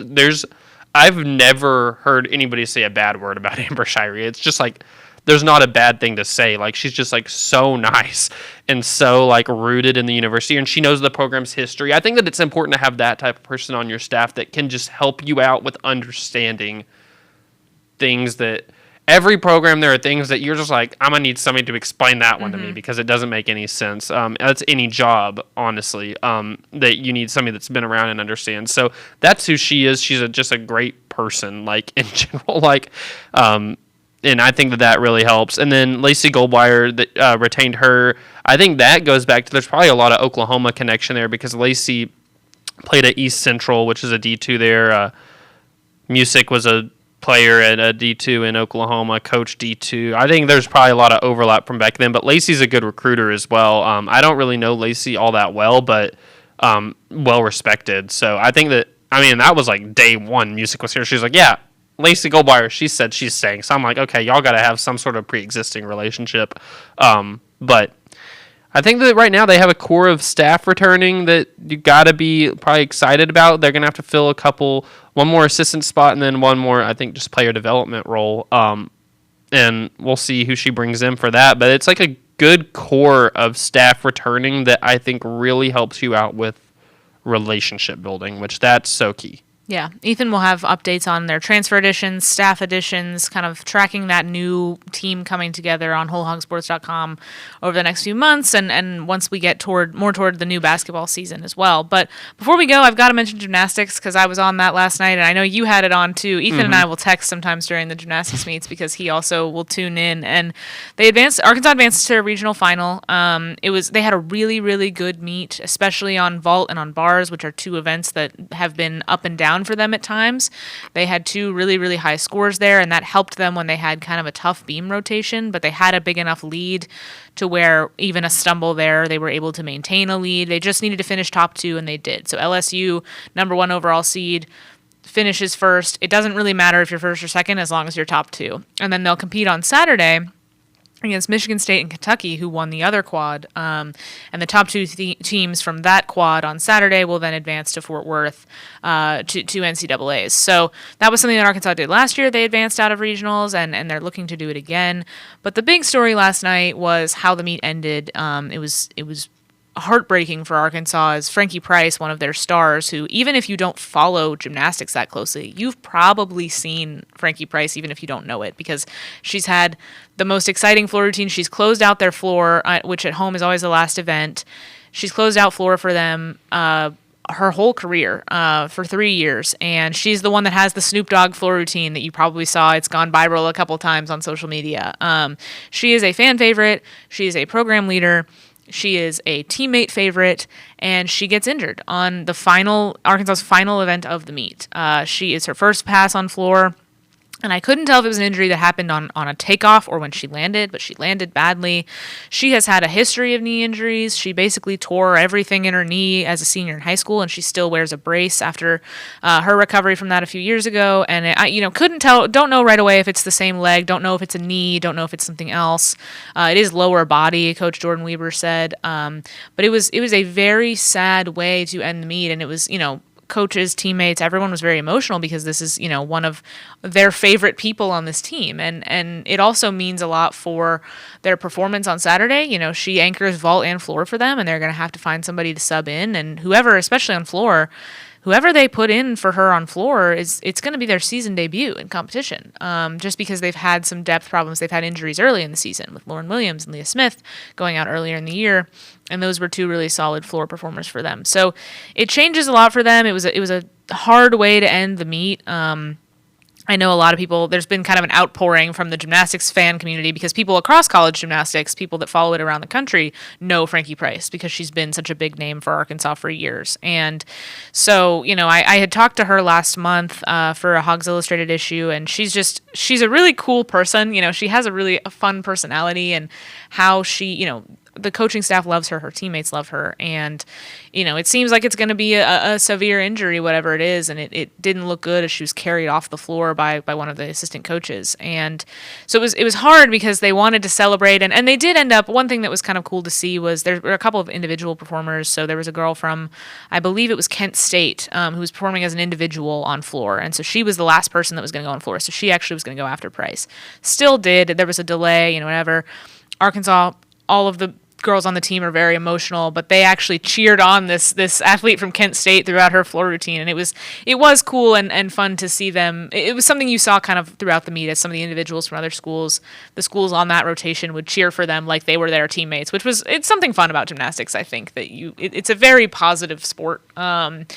I've never heard anybody say a bad word about Amber Shirey. It's just like there's not a bad thing to say. Like she's just like so nice and so like rooted in the university, and she knows the program's history. I think that it's important to have that type of person on your staff that can just help you out with understanding things that every program, there are things that you're just like, I'm going to need somebody to explain that one to me, because it doesn't make any sense. That's any job, honestly, that you need somebody that's been around and understands. So that's who she is. She's just a great person, like in general, like, and I think that really helps. And then Lacey Goldwire, that retained her. I think that goes back to, there's probably a lot of Oklahoma connection there, because Lacey played at East Central, which is a D2 there. Music was a player at a D2 in Oklahoma, coach D2. I think there's probably a lot of overlap from back then, but Lacey's a good recruiter as well. I don't really know Lacey all that well, but well respected. So I think that, I mean, that was like day one Music was here. She's like, yeah, Lacey Goldwire, she said she's staying. So I'm like, okay, y'all got to have some sort of pre-existing relationship. But I think that right now they have a core of staff returning that you got to be probably excited about. They're going to have to fill a couple one more assistant spot, and then one more, I think, just player development role. And we'll see who she brings in for that. But it's like a good core of staff returning that I think really helps you out with relationship building, which that's so key. Yeah, Ethan will have updates on their transfer additions, staff additions, kind of tracking that new team coming together on WholeHogSports.com over the next few months, and once we get more toward the new basketball season as well. But before we go, I've got to mention gymnastics because I was on that last night, and I know you had it on too. Ethan and I will text sometimes during the gymnastics meets because he also will tune in. And Arkansas advanced to a regional final. They had a really, really good meet, especially on vault and on bars, which are two events that have been up and down for them at times. They had two really, really high scores there, and that helped them when they had kind of a tough beam rotation, but they had a big enough lead to where even a stumble there, they were able to maintain a lead. They just needed to finish top 2, and they did. So LSU, number 1 overall seed, finishes first. It doesn't really matter if you're first or second as long as you're top 2. And then they'll compete on Saturday against Michigan State and Kentucky, who won the other quad. And the top 2 teams from that quad on Saturday will then advance to Fort Worth to NCAAs. So that was something that Arkansas did last year. They advanced out of regionals, and they're looking to do it again. But the big story last night was how the meet ended. It was heartbreaking for Arkansas as Frankie Price, one of their stars, who even if you don't follow gymnastics that closely, you've probably seen Frankie Price even if you don't know it, because she's had the most exciting floor routine. She's closed out their floor, which at home is always the last event. She's closed out floor for them her whole career for 3 years, and she's the one that has the Snoop Dogg floor routine that you probably saw. It's gone viral a couple times on social media. She is a fan favorite. She is a program leader. She is a teammate favorite, and she gets injured on Arkansas's final event of the meet. She is her first pass on floor, and I couldn't tell if it was an injury that happened on a takeoff or when she landed, but she landed badly. She has had a history of knee injuries. She basically tore everything in her knee as a senior in high school, and she still wears a brace after her recovery from that a few years ago. And I couldn't tell, don't know right away if it's the same leg, don't know if it's a knee, don't know if it's something else. It is lower body, Coach Jordan Weber said. But it was a very sad way to end the meet, and it was, coaches, teammates, everyone was very emotional because this is, one of their favorite people on this team. And it also means a lot for their performance on Saturday. She anchors vault and floor for them, and they're going to have to find somebody to sub in. And whoever, especially on floor, whoever they put in for her on floor, it's going to be their season debut in competition, just because they've had some depth problems. They've had injuries early in the season with Lauren Williams and Leah Smith going out earlier in the year, and those were two really solid floor performers for them. So it changes a lot for them. It was a hard way to end the meet. I know a lot of people, there's been kind of an outpouring from the gymnastics fan community because people across college gymnastics, people that follow it around the country, know Frankie Price because she's been such a big name for Arkansas for years. And so, I had talked to her last month for a Hogs Illustrated issue, and she's a really cool person. She has a really fun personality, and how she, the coaching staff loves her, her teammates love her, and it seems like it's going to be a severe injury, whatever it is, and it didn't look good as she was carried off the floor by one of the assistant coaches. And so it was hard because they wanted to celebrate, and they did end up, one thing that was kind of cool to see was there were a couple of individual performers. So there was a girl from, I believe it was Kent State, who was performing as an individual on floor, and so she was the last person that was going to go on floor, so she actually was going to go after Price. Still did. There was a delay, whatever. Arkansas, all of the girls on the team are very emotional, but they actually cheered on this athlete from Kent State throughout her floor routine, and it was cool and fun to see them. It was something you saw kind of throughout the meet as some of the individuals from other schools, the schools on that rotation would cheer for them like they were their teammates, it's something fun about gymnastics. I think that it's a very positive sport, and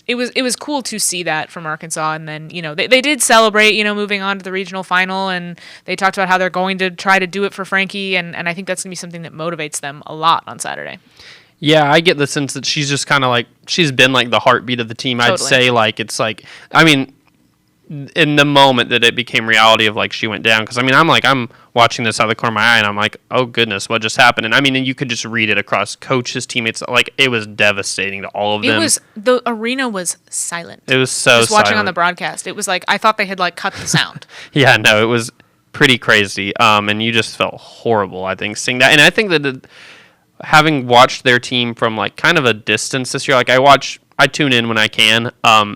it was cool to see that from Arkansas. And then they did celebrate moving on to the regional final, and they talked about how they're going to try to do it for Frankie, and I think that's gonna be something that motivates them a lot on Saturday. Yeah, I get the sense that she's just kind of she's been the heartbeat of the team. Totally. I'd say in the moment that it became reality of she went down, because I'm watching this out of the corner of my eye, and I'm like, oh goodness, what just happened? And you could just read it across coaches, teammates. It was devastating to all of them. The arena was silent. It was so just watching silent. On the broadcast, it was I thought they had cut the sound. Yeah, no, it was pretty crazy, and you just felt horrible, I think, seeing that. And I think that having watched their team from kind of a distance this year, I I tune in when I can.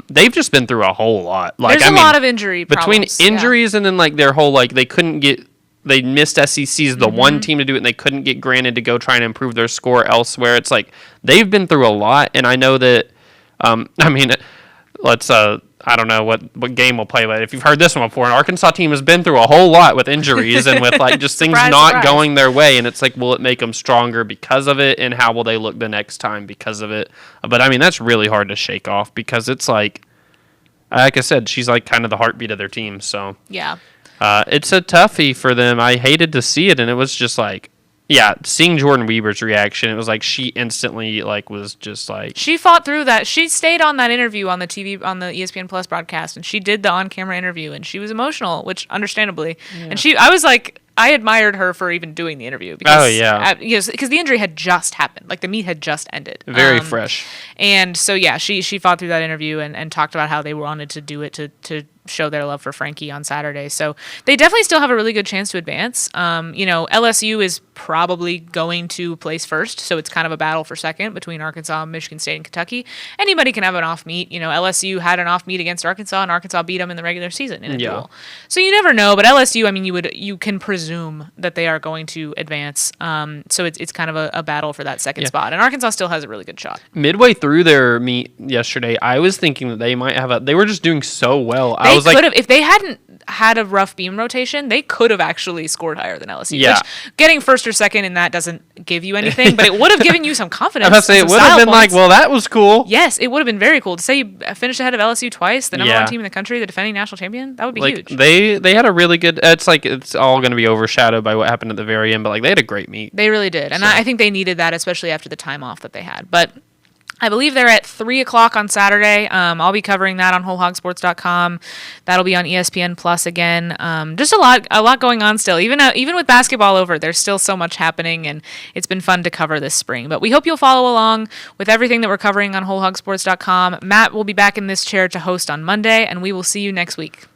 They've just been through a whole lot. Like, There's a lot of injury problems. Between injuries and then like their whole like they missed SEC's the one team to do it, and they couldn't get granted to go try and improve their score elsewhere. It's like they've been through a lot, and I know that. Let's I don't know what game we'll play, but if you've heard this one before, an Arkansas team has been through a whole lot with injuries and with like just things not going their way, and it's like, will it make them stronger because of it, and how will they look the next time because of it? But I mean, that's really hard to shake off because it's like I said, she's like kind of the heartbeat of their team. So yeah, it's a toughie for them. I hated to see it, and it was just like. Yeah, seeing Jordan Weber's reaction, it was like she instantly was just like she fought through that. She stayed on that interview on the TV on the ESPN Plus broadcast, and she did the on-camera interview, and she was emotional, which understandably. Yeah. And I was like, I admired her for even doing the interview because because the injury had just happened, like the meet had just ended, very fresh. And so yeah, she fought through that interview and talked about how they wanted to do it to show their love for Frankie on Saturday. So they definitely still have a really good chance to advance. LSU is probably going to place first, so it's kind of a battle for second between Arkansas, Michigan State, and Kentucky. Anybody can have an off meet. LSU had an off meet against Arkansas, and Arkansas beat them in the regular season in a duel. So you never know, but LSU, I mean, you can presume that they are going to advance. So it's kind of a battle for that second spot, and Arkansas still has a really good shot. Midway through their meet yesterday, I was thinking that they might have they were just doing so well. They could have, if they hadn't had a rough beam rotation, they could have actually scored higher than LSU. Yeah. Which getting first or second in that doesn't give you anything, but it would have given you some confidence. I was going to say, it would have been points. Like, well, that was cool. Yes, it would have been very cool. To say you finished ahead of LSU twice, the number one team in the country, the defending national champion, that would be huge. They had a really good, it's all going to be overshadowed by what happened at the very end, but they had a great meet. They really did. And I think they needed that, especially after the time off that they had. But I believe they're at 3 o'clock on Saturday. I'll be covering that on wholehogsports.com. That'll be on ESPN Plus again. Just a lot going on still. Even with basketball over, there's still so much happening, and it's been fun to cover this spring. But we hope you'll follow along with everything that we're covering on wholehogsports.com. Matt will be back in this chair to host on Monday, and we will see you next week.